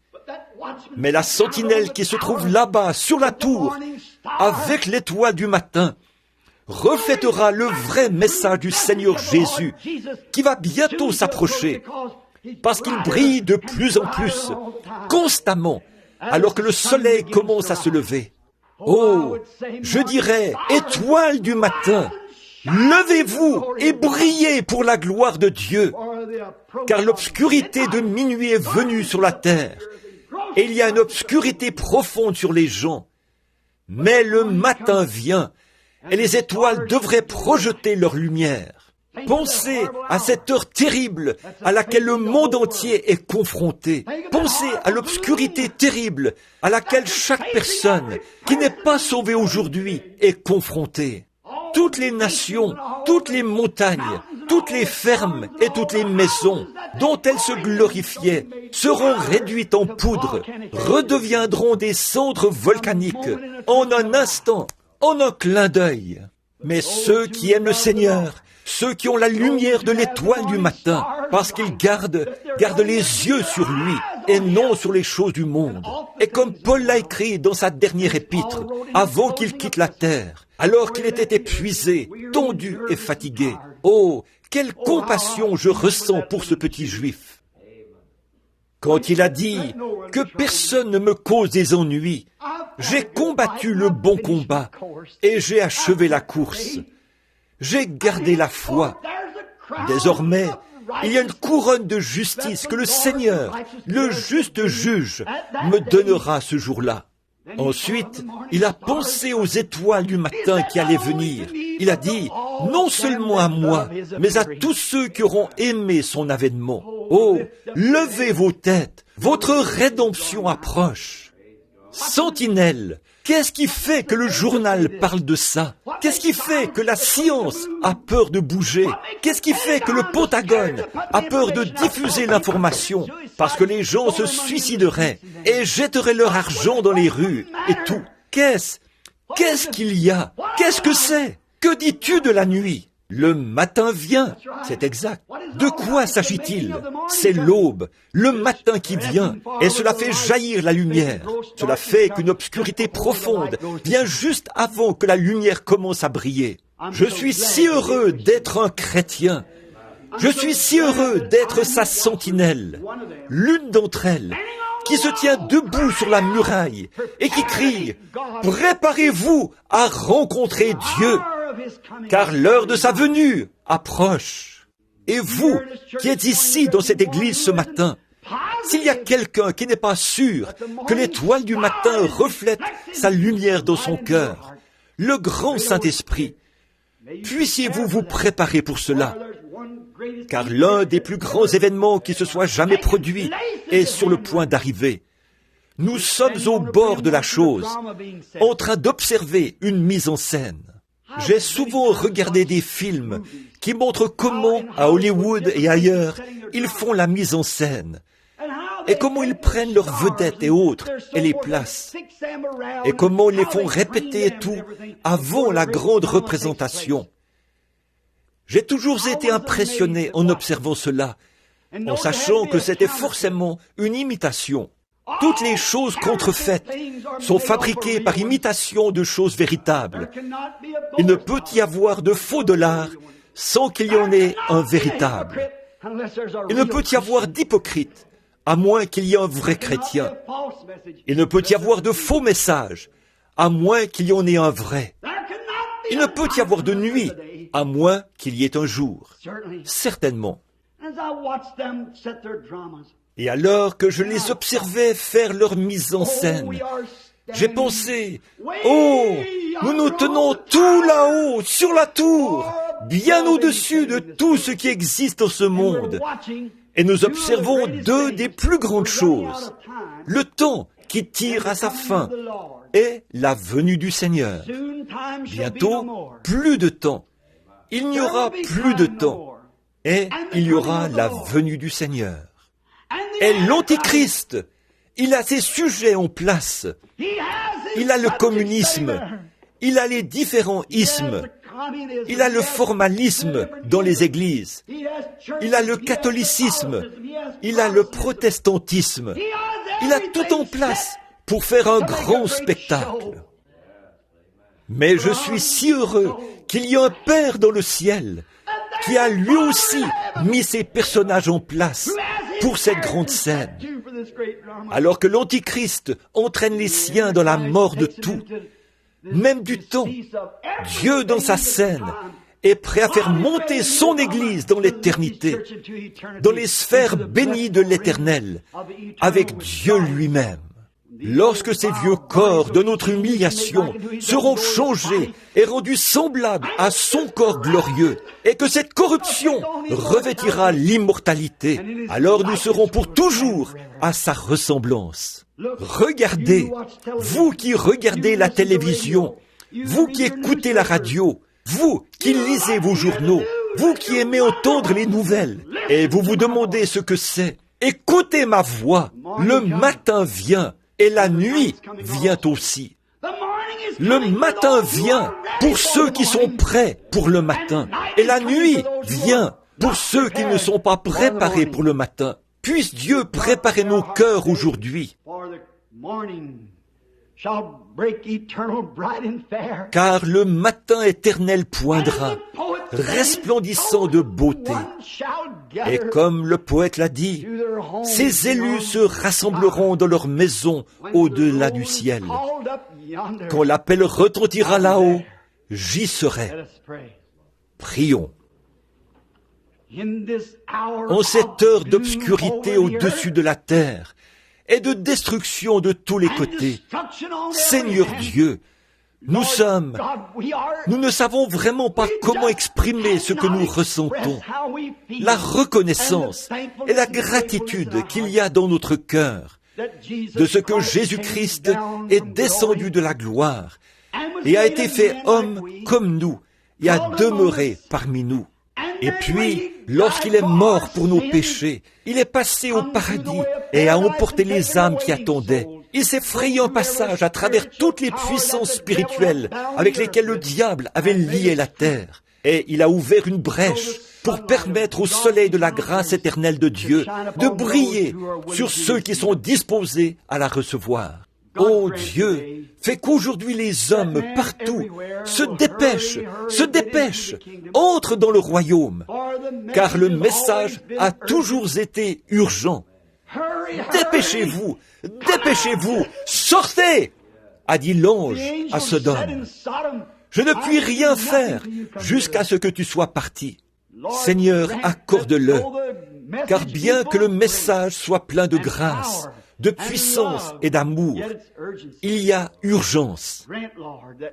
Speaker 1: Mais la sentinelle qui se trouve là-bas sur la tour, avec l'étoile du matin, reflètera le vrai message du Seigneur Jésus, qui va bientôt s'approcher, parce qu'il brille de plus en plus, constamment, alors que le soleil commence à se lever. Oh, je dirais, étoile du matin, levez-vous et brillez pour la gloire de Dieu, car l'obscurité de minuit est venue sur la terre, et il y a une obscurité profonde sur les gens. Mais le matin vient, et les étoiles devraient projeter leur lumière. Pensez à cette heure terrible à laquelle le monde entier est confronté. Pensez à l'obscurité terrible à laquelle chaque personne qui n'est pas sauvée aujourd'hui est confrontée. Toutes les nations, toutes les montagnes, toutes les fermes et toutes les maisons dont elles se glorifiaient seront réduites en poudre, redeviendront des cendres volcaniques en un instant, en un clin d'œil. Mais ceux qui aiment le Seigneur, ceux qui ont la lumière de l'étoile du matin, parce qu'ils gardent les yeux sur lui, et non sur les choses du monde. Et comme Paul l'a écrit dans sa dernière épître, avant qu'il quitte la terre, alors qu'il était épuisé, tondu et fatigué. Oh, quelle compassion je ressens pour ce petit juif. Quand il a dit que personne ne me cause des ennuis, j'ai combattu le bon combat et j'ai achevé la course. J'ai gardé la foi. Désormais, il y a une couronne de justice que le Seigneur, le juste juge, me donnera ce jour-là. Ensuite, il a pensé aux étoiles du matin qui allaient venir. Il a dit, non seulement à moi, mais à tous ceux qui auront aimé son avènement. Oh, levez vos têtes, votre rédemption approche. Sentinelle, qu'est-ce qui fait que le journal parle de ça? Qu'est-ce qui fait que la science a peur de bouger? Qu'est-ce qui fait que le Pentagone a peur de diffuser l'information? Parce que les gens se suicideraient et jetteraient leur argent dans les rues et tout. Qu'est-ce qu'il y a? Qu'est-ce que c'est? Que dis-tu de la nuit? Le matin vient, c'est exact. De quoi s'agit-il? C'est l'aube, le matin qui vient, et cela fait jaillir la lumière. Cela fait qu'une obscurité profonde vient juste avant que la lumière commence à briller. Je suis si heureux d'être un chrétien. Je suis si heureux d'être sa sentinelle, l'une d'entre elles, qui se tient debout sur la muraille et qui crie « Préparez-vous à rencontrer Dieu !» car l'heure de sa venue approche. Et vous, qui êtes ici dans cette église ce matin, s'il y a quelqu'un qui n'est pas sûr que l'étoile du matin reflète sa lumière dans son cœur, le grand Saint-Esprit, puissiez-vous vous préparer pour cela, car l'un des plus grands événements qui se soit jamais produit est sur le point d'arriver. Nous sommes au bord de la chose, en train d'observer une mise en scène. J'ai souvent regardé des films qui montrent comment, à Hollywood et ailleurs, ils font la mise en scène, et comment ils prennent leurs vedettes et autres et les placent, et comment ils les font répéter et tout avant la grande représentation. J'ai toujours été impressionné en observant cela, en sachant que c'était forcément une imitation. Toutes les choses contrefaites sont fabriquées par imitation de choses véritables. Il ne peut y avoir de faux dollars sans qu'il y en ait un véritable. Il ne peut y avoir d'hypocrite à moins qu'il y ait un vrai chrétien. Il ne peut y avoir de faux messages à moins qu'il y en ait un vrai. Il ne peut y avoir de nuit à moins qu'il y ait un jour. Certainement. Et alors que je les observais faire leur mise en scène, j'ai pensé, oh, nous nous tenons tout là-haut, sur la tour, bien au-dessus de tout ce qui existe dans ce monde. Et nous observons deux des plus grandes choses. Le temps qui tire à sa fin et la venue du Seigneur. Bientôt, plus de temps. Il n'y aura plus de temps. Et il y aura la venue du Seigneur. Et l'Antichrist, il a ses sujets en place. Il a le communisme. Il a les différents ismes. Il a le formalisme dans les églises. Il a le catholicisme. Il a le protestantisme. Il a tout en place pour faire un grand spectacle. Mais je suis si heureux qu'il y ait un Père dans le ciel qui a lui aussi mis ses personnages en place pour cette grande scène. Alors que l'Antichrist entraîne les siens dans la mort de tout, même du temps, Dieu dans sa scène est prêt à faire monter son Église dans l'éternité, dans les sphères bénies de l'Éternel, avec Dieu lui-même. Lorsque ces vieux corps de notre humiliation seront changés et rendus semblables à son corps glorieux, et que cette corruption revêtira l'immortalité, alors nous serons pour toujours à sa ressemblance. Regardez, vous qui regardez la télévision, vous qui écoutez la radio, vous qui lisez vos journaux, vous qui aimez entendre les nouvelles, et vous vous demandez ce que c'est. Écoutez ma voix, le matin vient. Et la nuit vient aussi. Le matin vient pour ceux qui sont prêts pour le matin. Et la nuit vient pour ceux qui ne sont pas préparés pour le matin. Puisse Dieu préparer nos cœurs aujourd'hui, car le matin éternel poindra, resplendissant de beauté. Et comme le poète l'a dit, ces élus se rassembleront dans leur maison au-delà du ciel. Quand l'appel retentira là-haut, j'y serai. Prions. En cette heure d'obscurité au-dessus de la terre et de destruction de tous les côtés, Seigneur Dieu, nous ne savons vraiment pas comment exprimer ce que nous ressentons, la reconnaissance et la gratitude qu'il y a dans notre cœur de ce que Jésus-Christ est descendu de la gloire et a été fait homme comme nous et a demeuré parmi nous. Et puis, lorsqu'il est mort pour nos péchés, il est passé au paradis et a emporté les âmes qui attendaient. Il s'est frayé un passage à travers toutes les puissances spirituelles avec lesquelles le diable avait lié la terre. Et il a ouvert une brèche pour permettre au soleil de la grâce éternelle de Dieu de briller sur ceux qui sont disposés à la recevoir. Oh Dieu, fais qu'aujourd'hui les hommes partout se dépêchent, entrent dans le royaume, car le message a toujours été urgent. Dépêchez-vous, sortez, a dit l'ange à Sodome. Je ne puis rien faire jusqu'à ce que tu sois parti. Seigneur, accorde-le, car bien que le message soit plein de grâce, de puissance et d'amour, il y a urgence.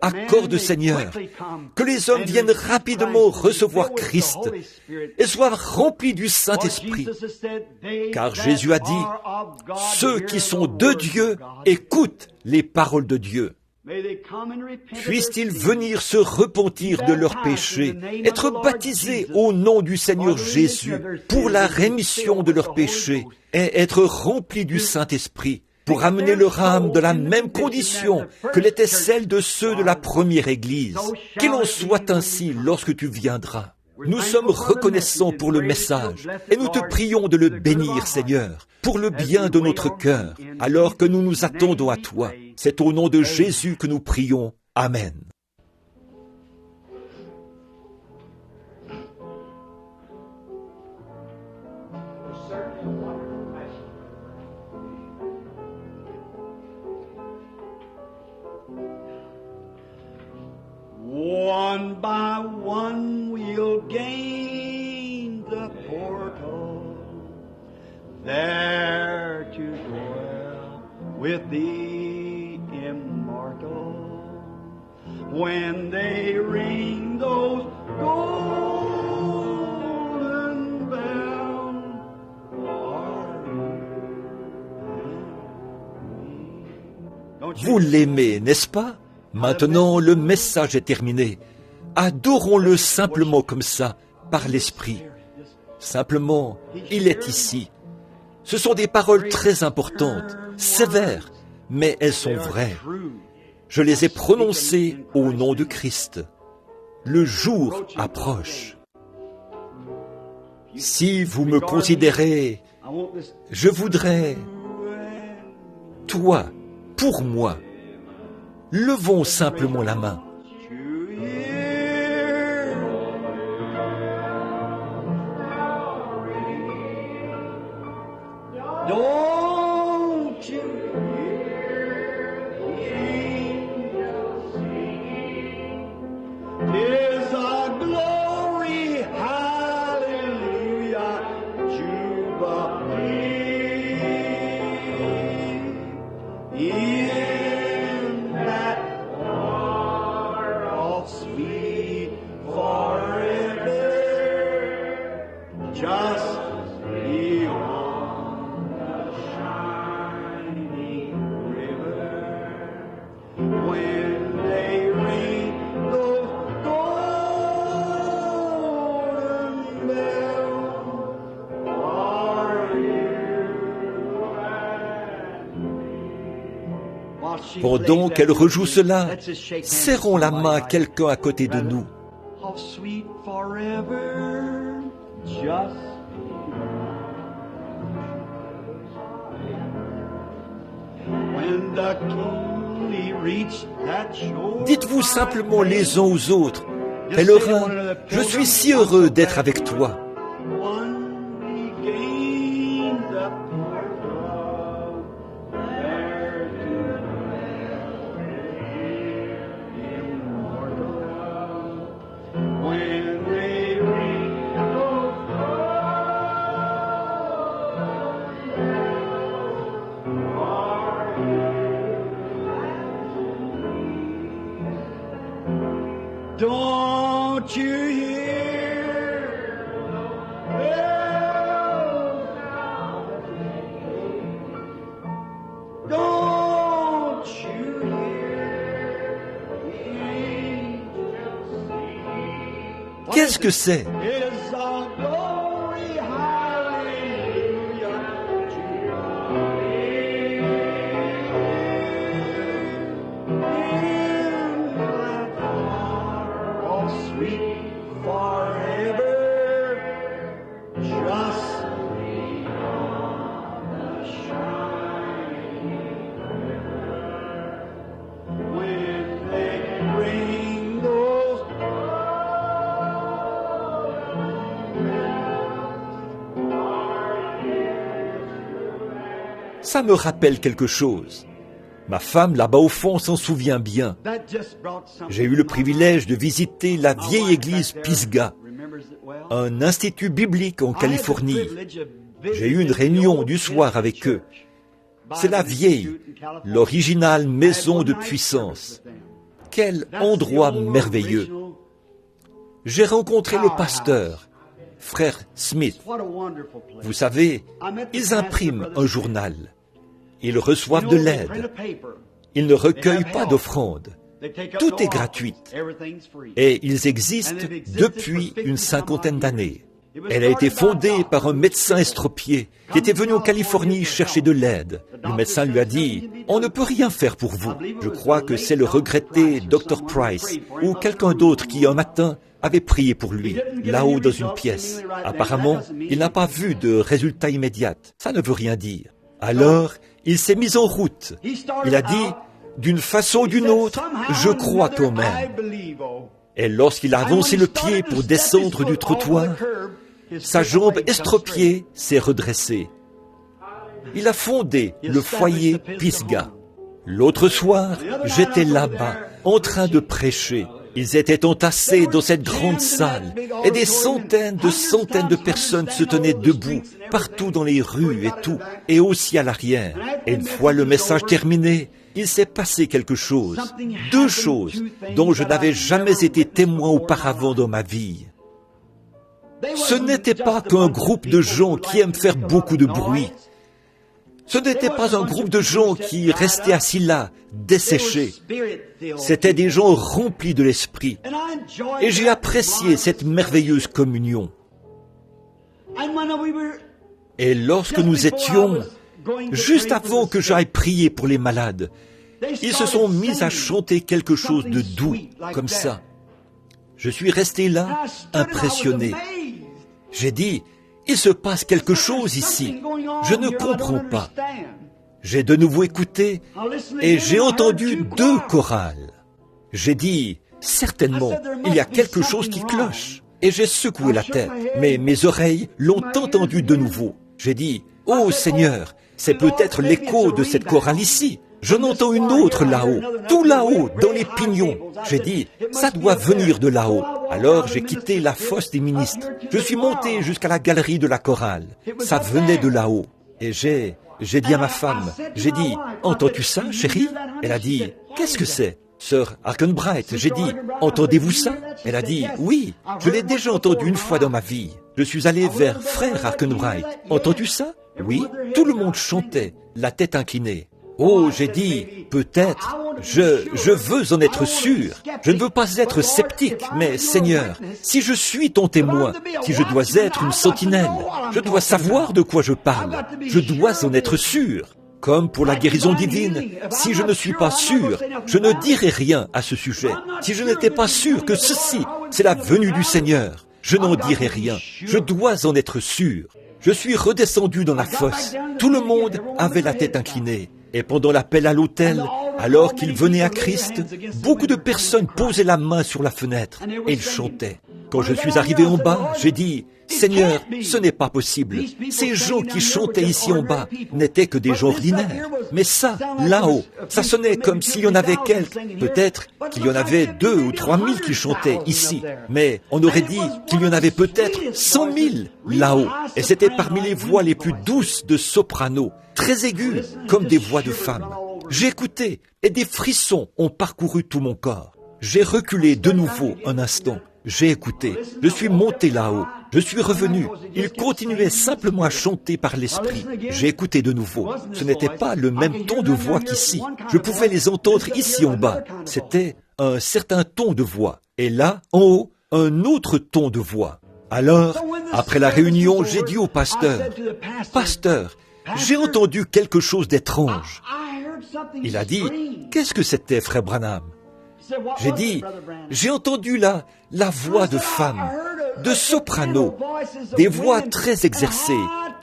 Speaker 1: Accorde, Seigneur, que les hommes viennent rapidement recevoir Christ et soient remplis du Saint-Esprit. Car Jésus a dit, ceux qui sont de Dieu écoutent les paroles de Dieu. Puissent-ils venir se repentir de leurs péchés, être baptisés au nom du Seigneur Jésus pour la rémission de leurs péchés et être remplis du Saint-Esprit pour amener leur âme dans la même condition que l'était celle de ceux de la première Église. Qu'il en soit ainsi lorsque tu viendras. Nous sommes reconnaissants pour le message et nous te prions de le bénir, Seigneur, pour le bien de notre cœur, alors que nous nous attendons à toi. C'est au nom de Jésus que nous prions. Amen.
Speaker 2: One by one we'll gain the portal, there to dwell with the immortal. When they ring those golden bells,
Speaker 1: Vous l'aimez, n'est-ce pas? Maintenant, le message est terminé. Adorons-le simplement comme ça, par l'Esprit. Simplement, il est ici. Ce sont des paroles très importantes, sévères, mais elles sont vraies. Je les ai prononcées au nom de Christ. Le jour approche. Si vous me considérez, je voudrais, toi, pour moi, levons simplement la main.
Speaker 2: don't you hear the angels sing? 'Tis our glory, hallelujah, jubilee. In that far off sweet forever, just beyond the shining river, when they ring those golden bells, are you and
Speaker 1: Pendant qu'elle rejoue cela, serrons la main à quelqu'un à côté de nous.
Speaker 2: how sweet forever, just
Speaker 1: Dites-vous simplement les uns aux autres, pèlerins, je suis si heureux d'être avec toi.
Speaker 2: Don't you hear? Don't you hear?
Speaker 1: Qu'est-ce que c'est?
Speaker 2: It's a glory, hallelujah, sweet forever, just beyond the shining river. When they bring those
Speaker 1: Ça me rappelle quelque chose. Ma femme, là-bas au fond, s'en souvient bien. J'ai eu le privilège de visiter la vieille église Pisgah, un institut biblique en Californie. J'ai eu une réunion du soir avec eux. C'est la vieille, l'originale maison de puissance. Quel endroit merveilleux! J'ai rencontré le pasteur, frère Smith. Vous savez, ils impriment un journal. Ils reçoivent de l'aide. Ils ne recueillent pas d'offrandes. Tout est gratuit. Et ils existent depuis une 50aine d'années. Elle a été fondée par un médecin estropié qui était venu en Californie chercher de l'aide. Le médecin lui a dit « On ne peut rien faire pour vous ». Je crois que c'est le regretté Dr. Price ou quelqu'un d'autre qui, un matin, avait prié pour lui, là-haut dans une pièce. Apparemment, il n'a pas vu de résultat immédiat. Ça ne veut rien dire. Alors, il s'est mis en route. Il a dit, d'une façon ou d'une autre, je crois quand même. Et lorsqu'il a avancé le pied pour descendre du trottoir, sa jambe estropiée s'est redressée. Il a fondé le foyer Pisgah. L'autre soir, j'étais là-bas, en train de prêcher. Ils étaient entassés dans cette grande salle et des centaines de personnes se tenaient debout, partout dans les rues et tout, et aussi à l'arrière. Et une fois le message terminé, il s'est passé quelque chose, deux choses dont je n'avais jamais été témoin auparavant dans ma vie. Ce n'était pas qu'un groupe de gens qui aiment faire beaucoup de bruit. Ce n'était pas un groupe de gens qui restaient assis là, desséchés. C'étaient des gens remplis de l'esprit. Et j'ai apprécié cette merveilleuse communion. Et lorsque nous étions, juste avant que j'aille prier pour les malades, ils se sont mis à chanter quelque chose de doux, comme ça. Je suis resté là, impressionné. J'ai dit, il se passe quelque chose ici. Je ne comprends pas. J'ai de nouveau écouté et j'ai entendu deux chorales. J'ai dit, certainement, il y a quelque chose qui cloche. Et j'ai secoué la tête, mais mes oreilles l'ont entendu de nouveau. J'ai dit, oh Seigneur, c'est peut-être l'écho de cette chorale ici. J'en entends une autre là-haut, tout là-haut, dans les pignons. J'ai dit, ça doit venir de là-haut. Alors j'ai quitté la fosse des ministres. Je suis monté jusqu'à la galerie de la chorale. Ça venait de là-haut. Et j'ai dit à ma femme, j'ai dit, entends-tu ça, chérie? Elle a dit, qu'est-ce que c'est? Sœur Arkenbright, j'ai dit, entendez-vous ça? Elle a dit, oui, je l'ai déjà entendu une fois dans ma vie. Je suis allé vers frère Arkenbright. Entends-tu ça? Oui, tout le monde chantait, la tête inclinée. Oh, j'ai dit, peut-être, je veux en être sûr. Je ne veux pas être sceptique, mais Seigneur, si je suis ton témoin, si je dois être une sentinelle, je dois savoir de quoi je parle. Je dois en être sûr. Comme pour la guérison divine, si je ne suis pas sûr, je ne dirai rien à ce sujet. Si je n'étais pas sûr que ceci, c'est la venue du Seigneur, je n'en dirai rien. Je dois en être sûr. Je suis redescendu dans la fosse. Tout le monde avait la tête inclinée. Et pendant l'appel à l'autel, alors qu'ils venaient à Christ, beaucoup de personnes posaient la main sur la fenêtre et ils chantaient. Quand je suis arrivé en bas, j'ai dit, « Seigneur, ce n'est pas possible. Ces gens qui chantaient ici en bas n'étaient que des gens ordinaires. Mais ça, là-haut, ça sonnait comme s'il y en avait quelques. Peut-être qu'il y en avait 2 ou 3 000 qui chantaient ici. Mais on aurait dit qu'il y en avait peut-être 100 000 là-haut. Et c'était parmi les voix les plus douces de soprano, très aiguës, comme des voix de femmes. J'ai écouté et des frissons ont parcouru tout mon corps. J'ai reculé de nouveau un instant. J'ai écouté. Je suis monté là-haut. Je suis revenu. Ils continuaient simplement à chanter par l'esprit. J'ai écouté de nouveau. Ce n'était pas le même ton de voix qu'ici. Je pouvais les entendre ici en bas. C'était un certain ton de voix. Et là, en haut, un autre ton de voix. Alors, après la réunion, j'ai dit au pasteur, « Pasteur, j'ai entendu quelque chose d'étrange. » Il a dit, « Qu'est-ce que c'était, frère Branham ?» J'ai dit, j'ai entendu la voix de femme, de soprano, des voix très exercées,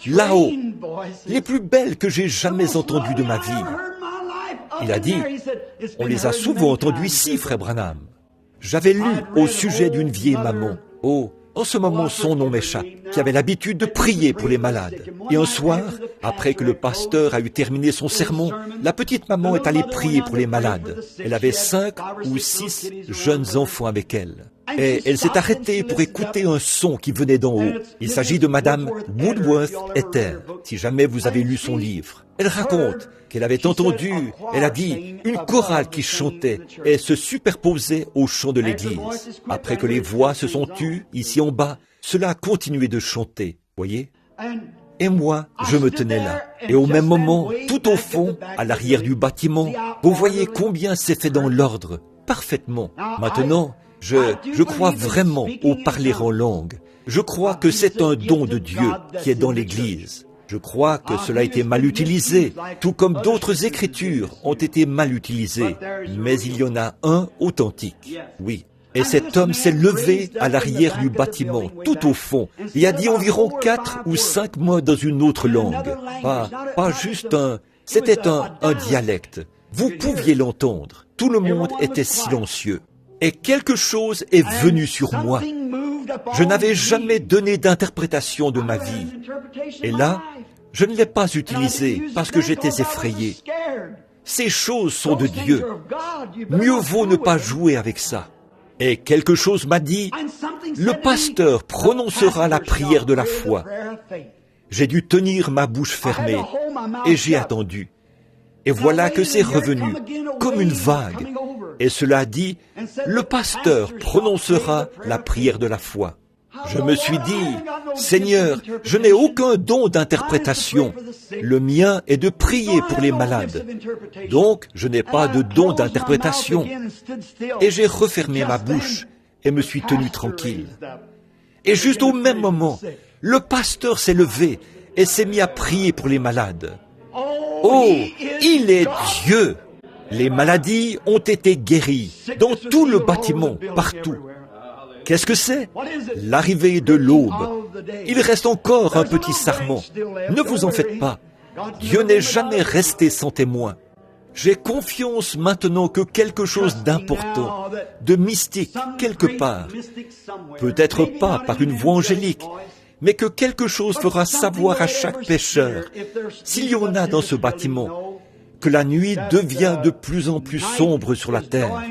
Speaker 1: là-haut, les plus belles que j'ai jamais entendues de ma vie. Il a dit, on les a souvent entendues ici, frère Branham. J'avais lu au sujet d'une vieille maman, en ce moment son nom m'échappe, qui avait l'habitude de prier pour les malades. Et un soir, après que le pasteur a eu terminé son sermon, la petite maman est allée prier pour les malades. Elle avait 5 ou 6 jeunes enfants avec elle. Et elle s'est arrêtée pour écouter un son qui venait d'en haut. Il s'agit de Madame Woodworth Ether, si jamais vous avez lu son livre. Elle raconte qu'elle avait entendu, elle a dit, une chorale qui chantait et se superposait au chant de l'église. Après que les voix se sont tues, ici en bas, cela a continué de chanter, voyez? Et moi, je me tenais là. Et au même moment, tout au fond, à l'arrière du bâtiment, vous voyez combien c'est fait dans l'ordre, parfaitement. Maintenant, je crois vraiment au parler en langue. Je crois que c'est un don de Dieu qui est dans l'Église. Je crois que cela a été mal utilisé, tout comme d'autres écritures ont été mal utilisées. Mais il y en a un authentique, oui. Et cet homme s'est levé à l'arrière du bâtiment, tout au fond, et a dit environ 4 ou 5 mots dans une autre langue. Pas juste c'était un dialecte. Vous pouviez l'entendre. Tout le monde était silencieux. Et quelque chose est venu sur moi. Je n'avais jamais donné d'interprétation de ma vie. Et là, je ne l'ai pas utilisé parce que j'étais effrayé. Ces choses sont de Dieu. Mieux vaut ne pas jouer avec ça. Et quelque chose m'a dit, le pasteur prononcera la prière de la foi. J'ai dû tenir ma bouche fermée et j'ai attendu. Et voilà que c'est revenu, comme une vague. Et cela a dit, le pasteur prononcera la prière de la foi. Je me suis dit, Seigneur, je n'ai aucun don d'interprétation. Le mien est de prier pour les malades. Donc, je n'ai pas de don d'interprétation. Et j'ai refermé ma bouche et me suis tenu tranquille. Et juste au même moment, le pasteur s'est levé et s'est mis à prier pour les malades. Oh, il est Dieu! Les maladies ont été guéries dans tout le bâtiment, partout. Qu'est-ce que c'est? L'arrivée de l'aube. Il reste encore un petit sarment. Ne vous en faites pas. Dieu n'est jamais resté sans témoin. J'ai confiance maintenant que quelque chose d'important, de mystique, quelque part, peut-être pas par une voix angélique, mais que quelque chose fera savoir à chaque pécheur, s'il y en a dans ce bâtiment, que la nuit devient de plus en plus sombre sur la terre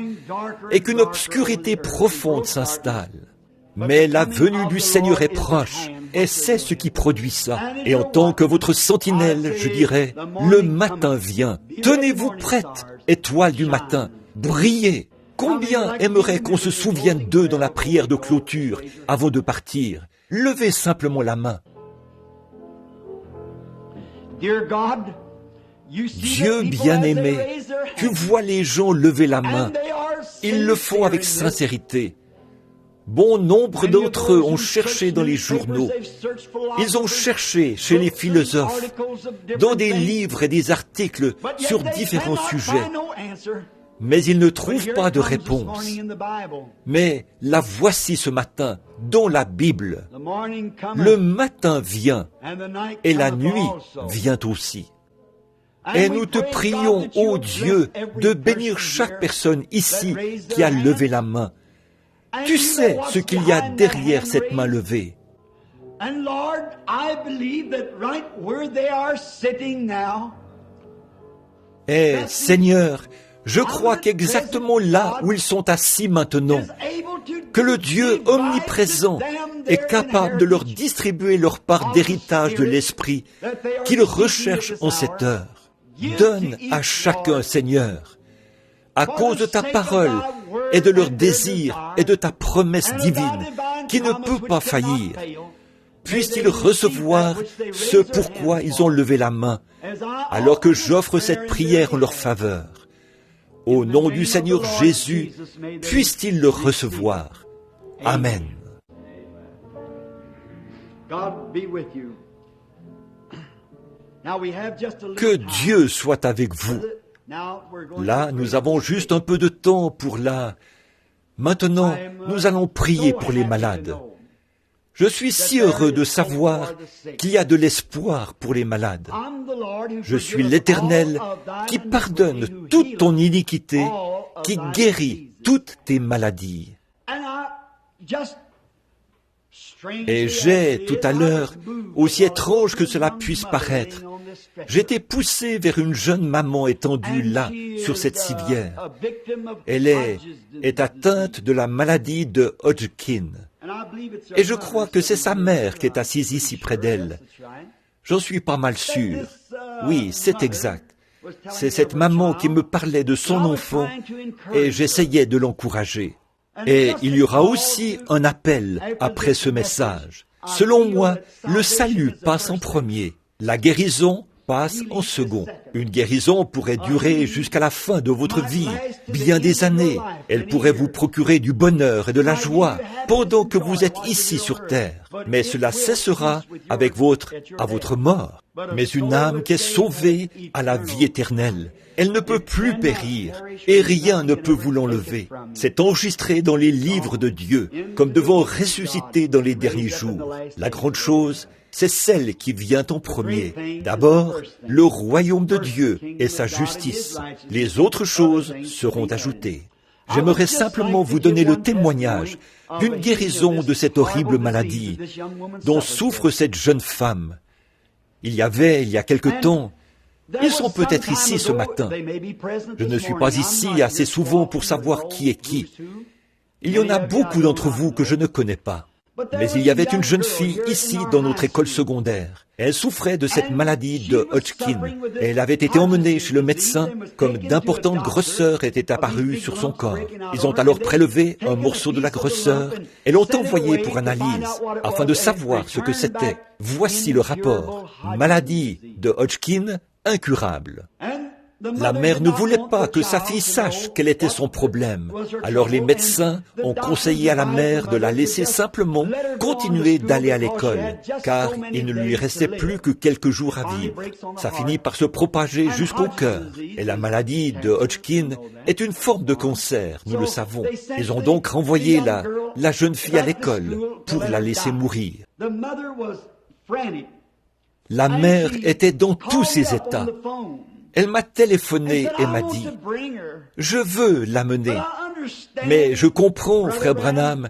Speaker 1: et qu'une obscurité profonde s'installe. Mais la venue du Seigneur est proche et c'est ce qui produit ça. Et en tant que votre sentinelle, je dirais, le matin vient. Tenez-vous prête, étoile du matin, brillez. Combien aimerait qu'on se souvienne d'eux dans la prière de clôture avant de partir? Levez simplement la main. Dieu bien-aimé, tu vois les gens lever la main. Ils le font avec sincérité. Bon nombre d'entre eux ont cherché dans les journaux. Ils ont cherché chez les philosophes, dans des livres et des articles sur différents sujets. Mais ils ne trouvent pas de réponse. Mais la voici ce matin, dans la Bible. Le matin vient et la nuit vient aussi. Et nous te prions, ô Dieu, de bénir chaque personne ici qui a levé la main. Tu sais ce qu'il y a derrière cette main levée. Et Seigneur, je crois qu'exactement là où ils sont assis maintenant, que le Dieu omniprésent est capable de leur distribuer leur part d'héritage de l'Esprit qu'ils recherchent en cette heure. Donne à chacun, Seigneur, à cause de ta parole et de leur désir et de ta promesse divine, qui ne peut pas faillir. Puissent-ils recevoir ce pourquoi ils ont levé la main, alors que j'offre cette prière en leur faveur. Au nom du Seigneur Jésus, puissent-ils le recevoir. Amen. Que Dieu soit avec vous. Là, nous avons juste un peu de temps pour la... Maintenant, nous allons prier pour les malades. Je suis si heureux de savoir qu'il y a de l'espoir pour les malades. Je suis l'Éternel qui pardonne toute ton iniquité, qui guérit toutes tes maladies. Et j'ai, tout à l'heure, aussi étrange que cela puisse paraître, j'étais poussé vers une jeune maman étendue là, sur cette civière. Elle est atteinte de la maladie de Hodgkin. Et je crois que c'est sa mère qui est assise ici près d'elle. J'en suis pas mal sûr. Oui, c'est exact. C'est cette maman qui me parlait de son enfant et j'essayais de l'encourager. Et il y aura aussi un appel après ce message. Selon moi, le salut passe en premier. La guérison passe en second. Une guérison pourrait durer jusqu'à la fin de votre vie, bien des années. Elle pourrait vous procurer du bonheur et de la joie pendant que vous êtes ici sur terre. Mais cela cessera à votre mort. Mais une âme qui est sauvée à la vie éternelle, elle ne peut plus périr et rien ne peut vous l'enlever. C'est enregistré dans les livres de Dieu comme devant ressusciter dans les derniers jours. La grande chose, c'est celle qui vient en premier. D'abord, le royaume de Dieu et sa justice. Les autres choses seront ajoutées. J'aimerais simplement vous donner le témoignage d'une guérison de cette horrible maladie dont souffre cette jeune femme. Il y a quelque temps, ils sont peut-être ici ce matin. Je ne suis pas ici assez souvent pour savoir qui est qui. Il y en a beaucoup d'entre vous que je ne connais pas. Mais il y avait une jeune fille ici dans notre école secondaire. Elle souffrait de cette maladie de Hodgkin. Et elle avait été emmenée chez le médecin comme d'importantes grosseurs étaient apparues sur son corps. Ils ont alors prélevé un morceau de la grosseur et l'ont envoyé pour analyse afin de savoir ce que c'était. Voici le rapport. Maladie de Hodgkin incurable. La mère ne voulait pas que sa fille sache quel était son problème. Alors les médecins ont conseillé à la mère de la laisser simplement continuer d'aller à l'école, car il ne lui restait plus que quelques jours à vivre. Ça finit par se propager jusqu'au cœur. Et la maladie de Hodgkin est une forme de cancer, nous le savons. Ils ont donc renvoyé la jeune fille à l'école pour la laisser mourir. La mère était dans tous ses états. Elle m'a téléphoné et m'a dit, « Je veux l'amener. » Mais je comprends, frère Branham,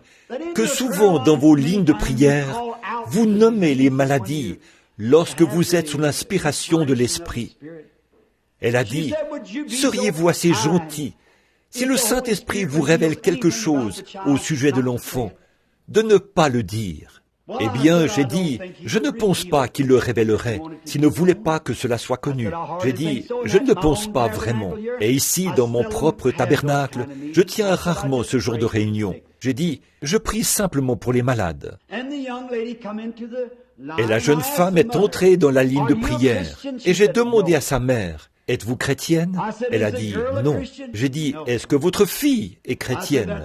Speaker 1: que souvent dans vos lignes de prière, vous nommez les maladies lorsque vous êtes sous l'inspiration de l'Esprit. Elle a dit, « Seriez-vous assez gentil, si le Saint-Esprit vous révèle quelque chose au sujet de l'enfant, de ne pas le dire. » Eh bien, j'ai dit, je ne pense pas qu'il le révélerait s'il ne voulait pas que cela soit connu. J'ai dit, je ne le pense pas vraiment. Et ici, dans mon propre tabernacle, je tiens rarement ce genre de réunion. J'ai dit, je prie simplement pour les malades. Et la jeune femme est entrée dans la ligne de prière. Et j'ai demandé à sa mère, êtes-vous chrétienne? Elle a dit, non. J'ai dit, est-ce que votre fille est chrétienne?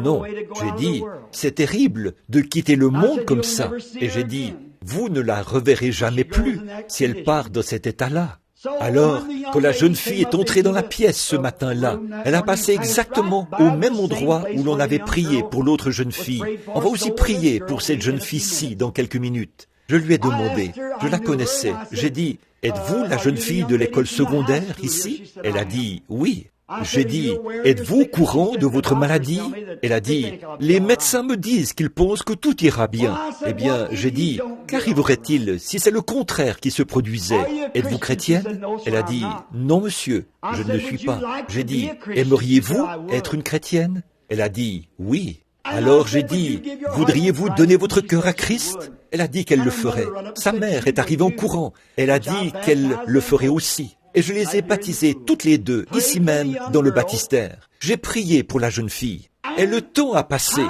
Speaker 1: Non. J'ai dit, c'est terrible de quitter le monde comme ça. Et j'ai dit, vous ne la reverrez jamais plus si elle part dans cet état-là. Alors, quand la jeune fille est entrée dans la pièce ce matin-là, elle a passé exactement au même endroit où l'on avait prié pour l'autre jeune fille. On va aussi prier pour cette jeune fille-ci dans quelques minutes. Je lui ai demandé, je la connaissais, j'ai dit, êtes-vous la jeune fille de l'école secondaire ici? Elle a dit, oui. J'ai dit, êtes-vous au courant de votre maladie? Elle a dit, les médecins me disent qu'ils pensent que tout ira bien. Eh bien, j'ai dit, qu'arriverait-il si c'est le contraire qui se produisait? Êtes-vous chrétienne? Elle a dit, non monsieur, je ne le suis pas. J'ai dit, aimeriez-vous être une chrétienne? Elle a dit, oui. Alors j'ai dit, voudriez-vous donner votre cœur à Christ? Elle a dit qu'elle le ferait. Sa mère est arrivée en courant. Elle a dit qu'elle le ferait aussi. Et je les ai baptisées toutes les deux, ici même, dans le baptistère. J'ai prié pour la jeune fille. Et le temps a passé.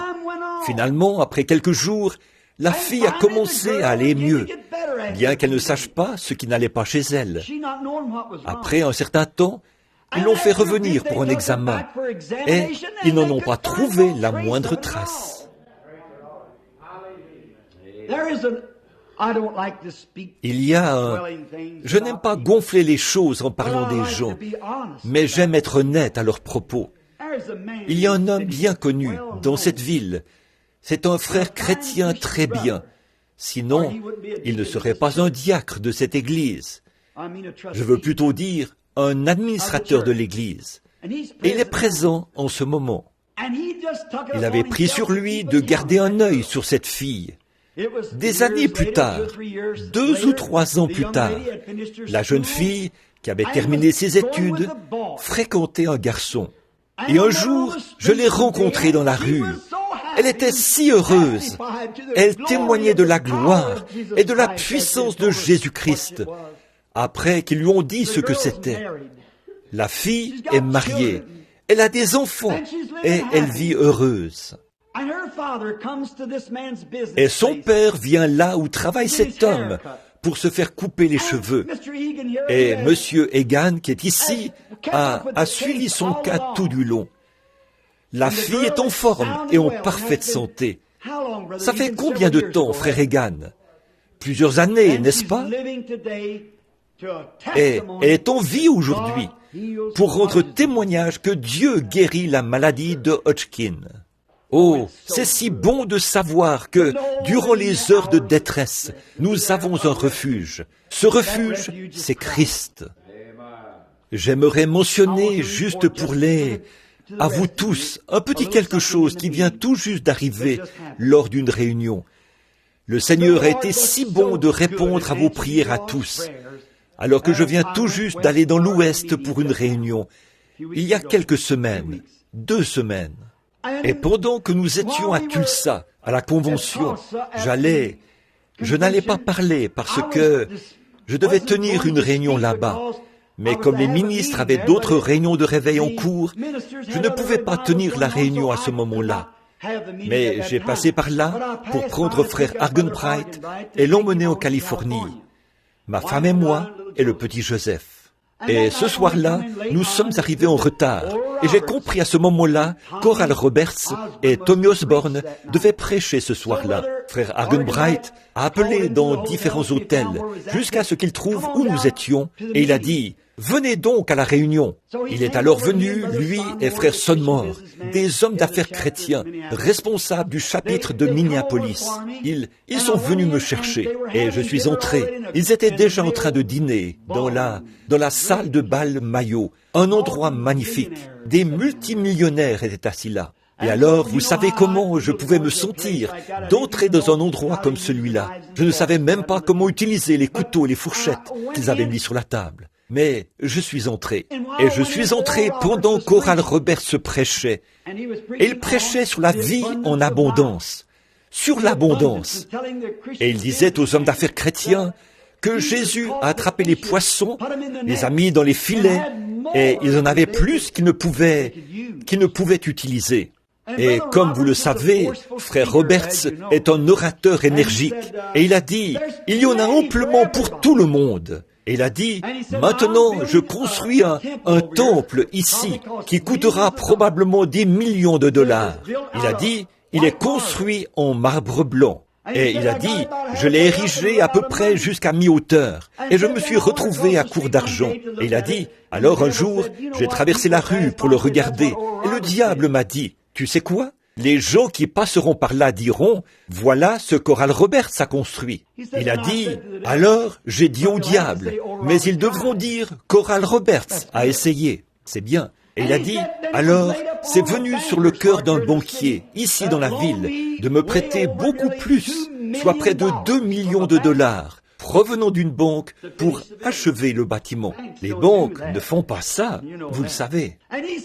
Speaker 1: Finalement, après quelques jours, la fille a commencé à aller mieux, bien qu'elle ne sache pas ce qui n'allait pas chez elle. Après un certain temps, ils l'ont fait revenir pour un examen, et ils n'en ont pas trouvé la moindre trace. Il y a un... Je n'aime pas gonfler les choses en parlant des gens, mais j'aime être honnête à leur propos. Il y a un homme bien connu dans cette ville. C'est un frère chrétien très bien. Sinon, il ne serait pas un diacre de cette église. Je veux plutôt dire un administrateur de l'église. Et il est présent en ce moment. Il avait pris sur lui de garder un œil sur cette fille. Des années plus tard, 2 ou 3 ans plus tard, la jeune fille, qui avait terminé ses études, fréquentait un garçon. Et un jour, je l'ai rencontrée dans la rue. Elle était si heureuse. Elle témoignait de la gloire et de la puissance de Jésus-Christ, après qu'ils lui ont dit ce que c'était. La fille est mariée, elle a des enfants et elle vit heureuse. Et son père vient là où travaille cet homme pour se faire couper les cheveux. Et Monsieur Egan, qui est ici, a suivi son cas tout du long. La fille est en forme et en parfaite santé. Ça fait combien de temps, frère Egan? Plusieurs années, n'est-ce pas? Et elle est en vie aujourd'hui pour rendre témoignage que Dieu guérit la maladie de Hodgkin. Oh, c'est si bon de savoir que, durant les heures de détresse, nous avons un refuge. Ce refuge, c'est Christ. J'aimerais mentionner, juste pour à vous tous, un petit quelque chose qui vient tout juste d'arriver lors d'une réunion. Le Seigneur a été si bon de répondre à vos prières à tous, alors que je viens tout juste d'aller dans l'Ouest pour une réunion, il y a quelques semaines, 2 semaines. Et pendant que nous étions à Tulsa, à la convention, je n'allais pas parler parce que je devais tenir une réunion là-bas. Mais comme les ministres avaient d'autres réunions de réveil en cours, je ne pouvais pas tenir la réunion à ce moment-là. Mais j'ai passé par là pour prendre frère Argenbright et l'emmener en Californie. Ma femme et moi et le petit Joseph. Et ce soir-là, nous sommes arrivés en retard. Et j'ai compris à ce moment-là qu'Oral Roberts et Tommy Osborne devaient prêcher ce soir-là. Frère Argenbright a appelé dans différents hôtels jusqu'à ce qu'il trouve où nous étions. Et il a dit, « Venez donc à la réunion. » Il est alors venu, lui et frère Sonmore, des hommes d'affaires chrétiens, responsables du chapitre de Minneapolis. Ils sont venus me chercher et je suis entré. Ils étaient déjà en train de dîner dans la salle de bal Mayo, un endroit magnifique. Des multimillionnaires étaient assis là. Et alors, vous savez comment je pouvais me sentir d'entrer dans un endroit comme celui-là. Je ne savais même pas comment utiliser les couteaux et les fourchettes qu'ils avaient mis sur la table. Mais je suis entré. Et je suis entré pendant qu'Oral Roberts se prêchait. Et il prêchait sur la vie en abondance. Sur l'abondance. Et il disait aux hommes d'affaires chrétiens que Jésus a attrapé les poissons, les a mis dans les filets, et ils en avaient plus qu'ils ne pouvaient utiliser. Et comme vous le savez, frère Roberts est un orateur énergique. Et il a dit, il y en a amplement pour tout le monde. Et il a dit, maintenant je construis un temple ici qui coûtera probablement des millions de dollars. Il a dit, il est construit en marbre blanc. Et il a dit, je l'ai érigé à peu près jusqu'à mi-hauteur. Et je me suis retrouvé à court d'argent. Et il a dit, alors un jour, j'ai traversé la rue pour le regarder. Et le diable m'a dit, tu sais quoi? les gens qui passeront par là diront, voilà ce qu'Oral Roberts a construit. Il a dit, alors j'ai dit au diable, mais ils devront dire qu'Oral Roberts a essayé. C'est bien. Et il a dit, alors c'est venu sur le cœur d'un banquier, ici dans la ville, de me prêter beaucoup plus, soit près de 2 millions de dollars, provenant d'une banque pour achever le bâtiment. Les banques ne font pas ça, vous le savez.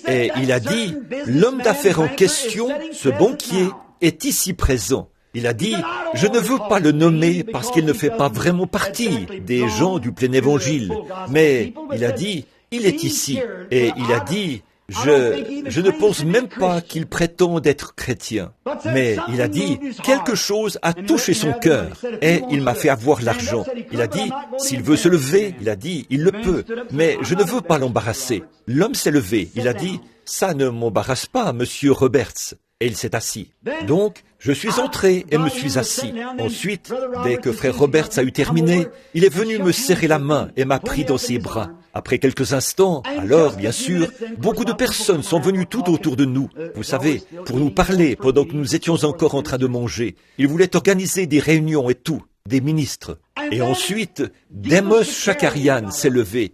Speaker 1: Et il a dit, l'homme d'affaires en question, ce banquier, est ici présent. Il a dit, je ne veux pas le nommer parce qu'il ne fait pas vraiment partie des gens du plein évangile, mais il a dit, il est ici. Et il a dit, je ne pense même pas qu'il prétende être chrétien. Mais il a dit, quelque chose a touché son cœur et il m'a fait avoir l'argent. Il a dit, s'il veut se lever, il a dit, il le peut, mais je ne veux pas l'embarrasser. L'homme s'est levé, il a dit, ça ne m'embarrasse pas, monsieur Roberts. Et il s'est assis. Donc, je suis entré et me suis assis. Ensuite, dès que frère Roberts a eu terminé, il est venu me serrer la main et m'a pris dans ses bras. Après quelques instants, alors, bien sûr, beaucoup de personnes sont venues tout autour de nous, vous savez, pour nous parler pendant que nous étions encore en train de manger. Ils voulaient organiser des réunions et tout, des ministres. Et ensuite, Demos Shakarian s'est levé.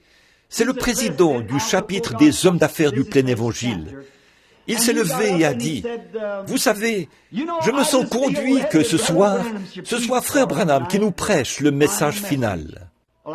Speaker 1: C'est le président du chapitre des hommes d'affaires du plein évangile. Il s'est levé et a dit, « Vous savez, je me sens conduit que ce soit frère Branham qui nous prêche le message final. »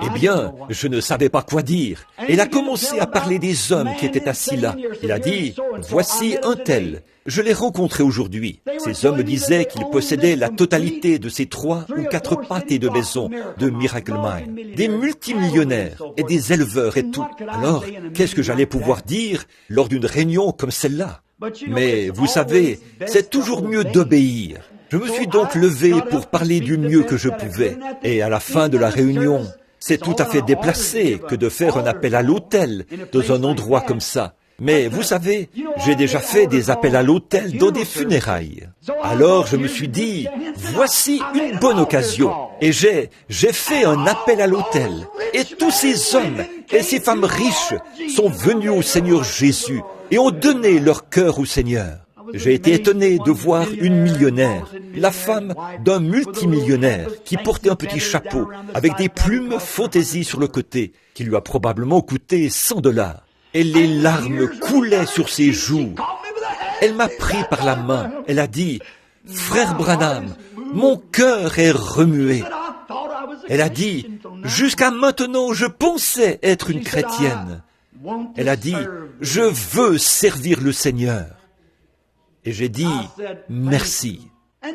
Speaker 1: Eh bien, je ne savais pas quoi dire. Et il a commencé à parler des hommes qui étaient assis là. Il a dit, « Voici un tel. Je l'ai rencontré aujourd'hui. » Ces hommes me disaient qu'ils possédaient la totalité de ces 3 ou 4 pâtés de maison de Miracle Mine. Des multimillionnaires et des éleveurs et tout. Alors, qu'est-ce que j'allais pouvoir dire lors d'une réunion comme celle-là? Mais vous savez, c'est toujours mieux d'obéir. Je me suis donc levé pour parler du mieux que je pouvais. Et à la fin de la réunion, c'est tout à fait déplacé que de faire un appel à l'autel dans un endroit comme ça. Mais vous savez, j'ai déjà fait des appels à l'autel dans des funérailles. Alors je me suis dit, voici une bonne occasion. Et j'ai fait un appel à l'autel. Et tous ces hommes et ces femmes riches sont venus au Seigneur Jésus et ont donné leur cœur au Seigneur. J'ai été étonné de voir une millionnaire, la femme d'un multimillionnaire qui portait un petit chapeau avec des plumes fantaisie sur le côté qui lui a probablement coûté $100. Et les larmes coulaient sur ses joues. Elle m'a pris par la main. Elle a dit, « Frère Branham, mon cœur est remué. » Elle a dit, « Jusqu'à maintenant, je pensais être une chrétienne. » Elle a dit, « Je veux servir le Seigneur. » Et j'ai dit, « Merci. »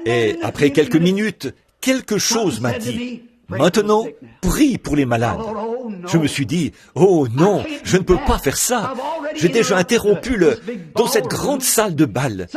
Speaker 1: Et après quelques minutes, quelque chose m'a dit, « Maintenant, prie pour les malades. » Je me suis dit, « Oh non, je ne peux pas faire ça. J'ai déjà interrompu dans cette grande salle de bal.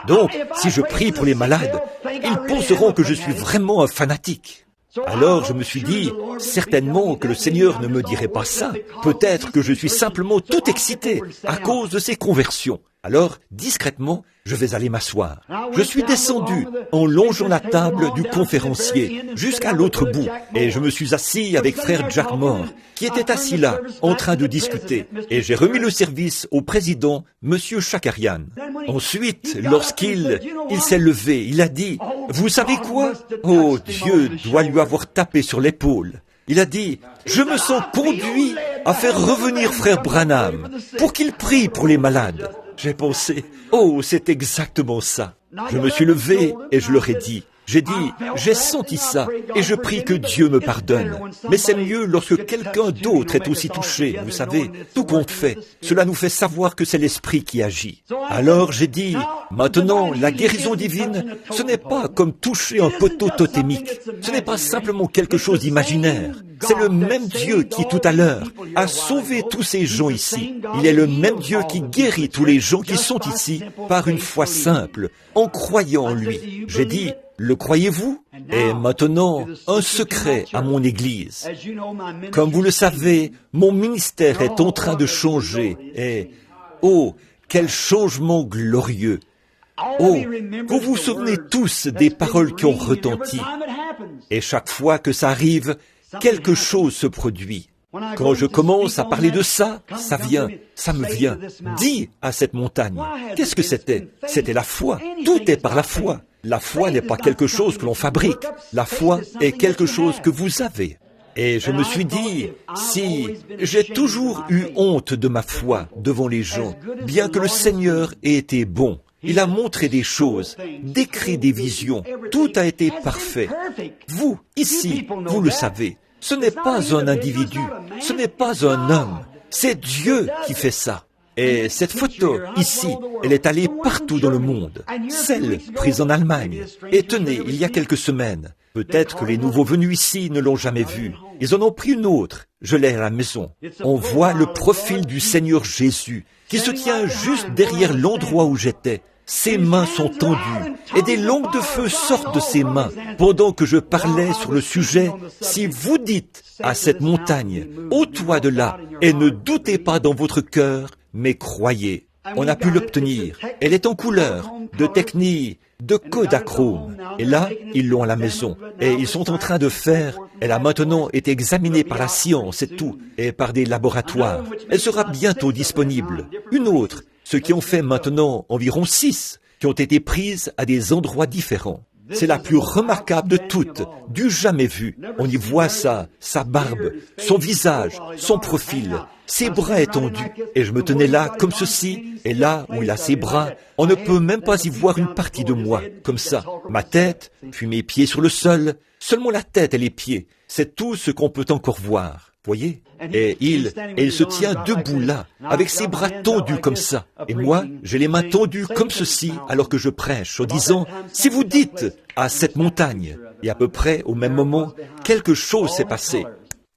Speaker 1: Donc, si je prie pour les malades, ils penseront que je suis vraiment un fanatique. » Alors je me suis dit, certainement que le Seigneur ne me dirait pas ça. Peut-être que je suis simplement tout excité à cause de ces conversions. Alors, discrètement, je vais aller m'asseoir. Je suis descendu en longeant la table du conférencier jusqu'à l'autre bout et je me suis assis avec frère Jack Moore qui était assis là en train de discuter et j'ai remis le service au président, monsieur Shakarian. Ensuite, lorsqu'il s'est levé, il a dit, « Vous savez quoi? Oh, Dieu doit lui avoir tapé sur l'épaule. » Il a dit, « Je me sens conduit à faire revenir frère Branham pour qu'il prie pour les malades. » J'ai pensé, oh, c'est exactement ça. Je me suis levé et je leur ai dit, j'ai senti ça et je prie que Dieu me pardonne. Mais c'est mieux lorsque quelqu'un d'autre est aussi touché, vous savez, tout compte fait. Cela nous fait savoir que c'est l'Esprit qui agit. Alors j'ai dit, maintenant, la guérison divine, ce n'est pas comme toucher un poteau totémique. Ce n'est pas simplement quelque chose d'imaginaire. C'est le même Dieu qui, tout à l'heure, a sauvé tous ces gens ici. Il est le même Dieu qui guérit tous les gens qui sont ici par une foi simple, en croyant en lui. J'ai dit, le croyez-vous? Et maintenant, un secret à mon Église. Comme vous le savez, mon ministère est en train de changer et, oh, quel changement glorieux! Oh, vous vous souvenez tous des paroles qui ont retenti. Et chaque fois que ça arrive, quelque chose se produit. Quand je commence à parler de ça, ça me vient. Dis à cette montagne. Qu'est-ce que c'était? C'était la foi. Tout est par la foi. La foi n'est pas quelque chose que l'on fabrique. La foi est quelque chose que vous avez. Et je me suis dit, si j'ai toujours eu honte de ma foi devant les gens, bien que le Seigneur ait été bon, il a montré des choses, décrit des visions, tout a été parfait. Vous, ici, vous le savez, ce n'est pas un individu, ce n'est pas un homme, c'est Dieu qui fait ça. Et cette photo, ici, elle est allée partout dans le monde. Celle prise en Allemagne et tenez, il y a quelques semaines. Peut-être que les nouveaux venus ici ne l'ont jamais vue. Ils en ont pris une autre. Je l'ai à la maison. On voit le profil du Seigneur Jésus qui se tient juste derrière l'endroit où j'étais. Ses mains sont tendues et des langues de feu sortent de ses mains. Pendant que je parlais sur le sujet, si vous dites à cette montagne, ôte-toi de là et ne doutez pas dans votre cœur, mais croyez. On a pu l'obtenir. Elle est en couleur, de technique, de Kodachrome. Et là, ils l'ont à la maison. Et ils sont en train de faire. Elle a maintenant été examinée par la science et tout, et par des laboratoires. Elle sera bientôt disponible. Une autre, ceux qui ont fait maintenant environ 6, qui ont été prises à des endroits différents. C'est la plus remarquable de toutes, du jamais vu. On y voit sa barbe, son visage, son profil, ses bras étendus. Et je me tenais là comme ceci, et là où il a ses bras, on ne peut même pas y voir une partie de moi, comme ça. Ma tête, puis mes pieds sur le sol, seulement la tête et les pieds. C'est tout ce qu'on peut encore voir, voyez? Et il se tient debout là, avec ses bras tendus comme ça. Et moi, j'ai les mains tendues comme ceci, alors que je prêche, en disant, si vous dites à cette montagne, et à peu près au même moment, quelque chose s'est passé.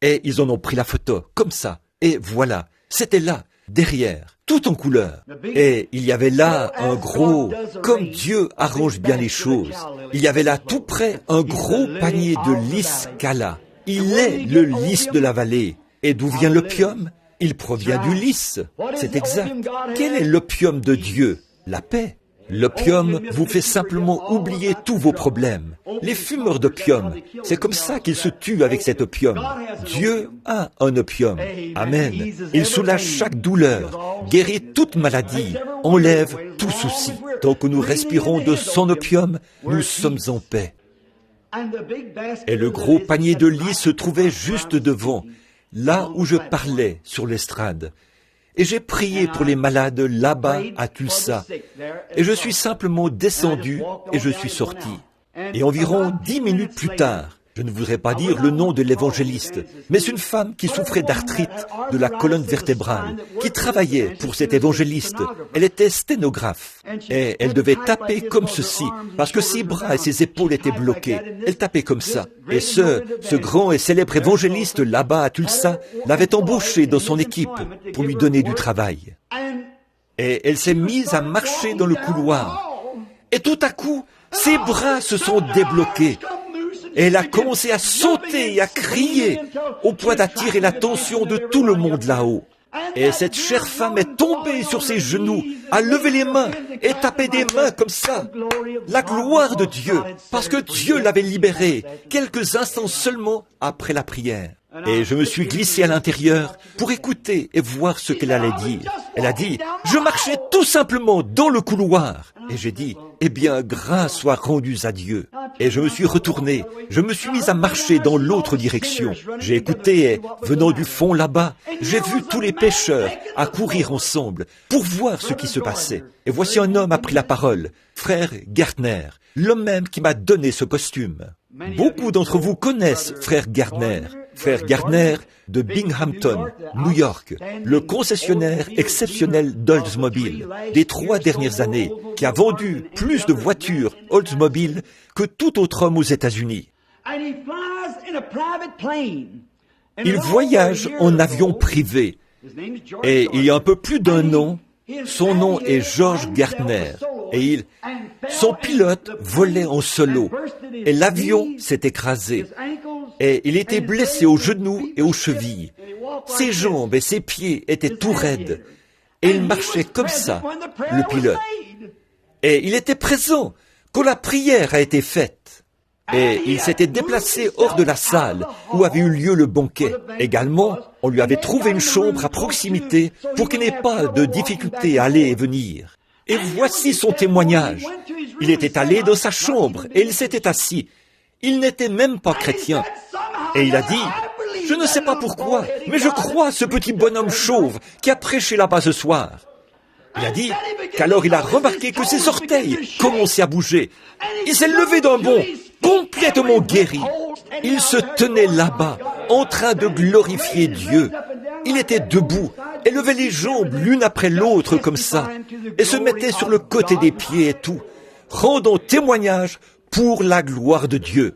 Speaker 1: Et ils en ont pris la photo, comme ça. Et voilà, c'était là, derrière, tout en couleur. Et il y avait là un gros, comme Dieu arrange bien les choses, il y avait là tout près un gros panier de lys Kala. Il est le lys de la vallée. Et d'où vient l'opium? Il provient du lys. C'est exact. Quel est l'opium de Dieu? La paix. L'opium vous fait simplement oublier tous vos problèmes. Les fumeurs d'opium, c'est comme ça qu'ils se tuent avec cet opium. Dieu a un opium. Amen. Il soulage chaque douleur, guérit toute maladie, enlève tout souci. Tant que nous respirons de son opium, nous sommes en paix. Et le gros panier de lys se trouvait juste devant, là où je parlais sur l'estrade. Et j'ai prié pour les malades là-bas à Tulsa. Et je suis simplement descendu et je suis sorti. Et environ 10 minutes plus tard, je ne voudrais pas dire le nom de l'évangéliste, mais une femme qui souffrait d'arthrite de la colonne vertébrale, qui travaillait pour cet évangéliste. Elle était sténographe et elle devait taper comme ceci, parce que ses bras et ses épaules étaient bloqués. Elle tapait comme ça. Et ce grand et célèbre évangéliste là-bas à Tulsa l'avait embauché dans son équipe pour lui donner du travail. Et elle s'est mise à marcher dans le couloir. Et tout à coup, ses bras se sont débloqués. Et elle a commencé à sauter et à crier au point d'attirer l'attention de tout le monde là-haut. Et cette chère femme est tombée sur ses genoux, a levé les mains et tapé des mains comme ça. La gloire de Dieu, parce que Dieu l'avait libérée quelques instants seulement après la prière. Et je me suis glissé à l'intérieur pour écouter et voir ce qu'elle allait dire. Elle a dit, je marchais tout simplement dans le couloir. Et j'ai dit, eh bien, grâce soit rendue à Dieu. Et je me suis retourné, je me suis mis à marcher dans l'autre direction. J'ai écouté et, venant du fond là-bas, j'ai vu tous les pécheurs à courir ensemble pour voir ce qui se passait. Et voici un homme a pris la parole, frère Gardner, l'homme même qui m'a donné ce costume. Beaucoup d'entre vous connaissent frère Gardner. Frère Gardner de Binghamton, New York, le concessionnaire exceptionnel d'Oldsmobile des 3 dernières années, qui a vendu plus de voitures Oldsmobile que tout autre homme aux États-Unis. Il voyage en avion privé et il y a un peu plus d'un an, son nom est George Gardner et son pilote volait en solo et l'avion s'est écrasé. Et il était blessé aux genoux et aux chevilles. Ses jambes et ses pieds étaient tout raides. Et il marchait comme ça, le pilote. Et il était présent quand la prière a été faite. Et il s'était déplacé hors de la salle où avait eu lieu le banquet. Également, on lui avait trouvé une chambre à proximité pour qu'il n'ait pas de difficulté à aller et venir. Et voici son témoignage. Il était allé dans sa chambre et il s'était assis. Il n'était même pas chrétien. Et il a dit, « Je ne sais pas pourquoi, mais je crois à ce petit bonhomme chauve qui a prêché là-bas ce soir. » Il a dit qu'alors il a remarqué que ses orteils commençaient à bouger. Il s'est levé d'un bond, complètement guéri. Il se tenait là-bas, en train de glorifier Dieu. Il était debout et levait les jambes l'une après l'autre comme ça, et se mettait sur le côté des pieds et tout, rendant témoignage pour la gloire de Dieu.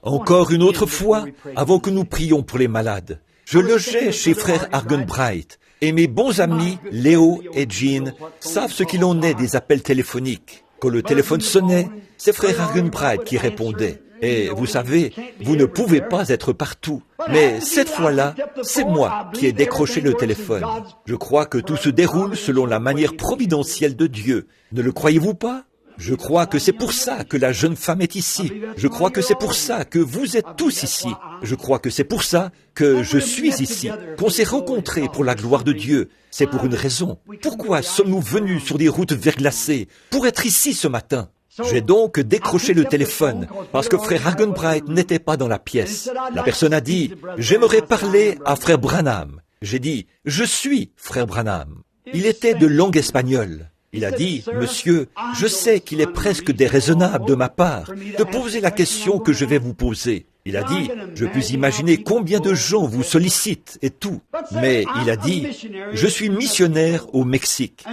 Speaker 1: Encore une autre fois, avant que nous prions pour les malades, je logeais chez frère Argenbright, et mes bons amis, Léo et Jean, savent ce qu'il en est des appels téléphoniques. Quand le téléphone sonnait, c'est frère Argenbright qui répondait. Et vous savez, vous ne pouvez pas être partout. Mais cette fois-là, c'est moi qui ai décroché le téléphone. Je crois que tout se déroule selon la manière providentielle de Dieu. Ne le croyez-vous pas ? Je crois que c'est pour ça que la jeune femme est ici. Je crois que c'est pour ça que vous êtes tous ici. Je crois que c'est pour ça que je suis ici, qu'on s'est rencontrés pour la gloire de Dieu. C'est pour une raison. Pourquoi sommes-nous venus sur des routes verglacées pour être ici ce matin ? J'ai donc décroché le téléphone parce que frère Argenbright n'était pas dans la pièce. La personne a dit, « J'aimerais parler à frère Branham. » J'ai dit, « Je suis frère Branham. » Il était de langue espagnole. Il a dit, « Monsieur, je sais qu'il est presque déraisonnable de ma part de poser la question que je vais vous poser. » Il a dit, « Je puis imaginer combien de gens vous sollicitent et tout. » Mais il a dit, « Je suis missionnaire au Mexique. »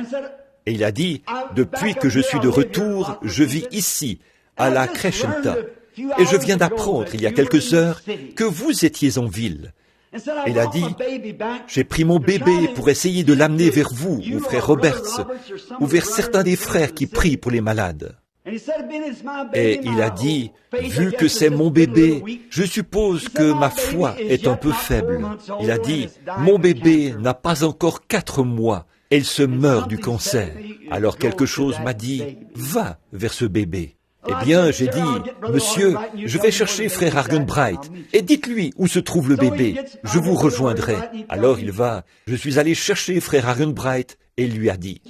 Speaker 1: Et il a dit, « Depuis que je suis de retour, je vis ici, à la Crescenta. Et je viens d'apprendre, il y a quelques heures, que vous étiez en ville. » Il a dit, « J'ai pris mon bébé pour essayer de l'amener vers vous, ou frère Roberts, ou vers certains des frères qui prient pour les malades. » Et il a dit, « Vu que c'est mon bébé, je suppose que ma foi est un peu faible. » Il a dit, « Mon bébé n'a pas encore 4 mois, et il se meurt du cancer. » Alors quelque chose m'a dit, « Va vers ce bébé. » Eh bien, j'ai dit, « Monsieur, je vais chercher frère Argenbright, et dites-lui où se trouve le bébé. Je vous rejoindrai. » Alors il va. Je suis allé chercher frère Argenbright, et il lui a dit.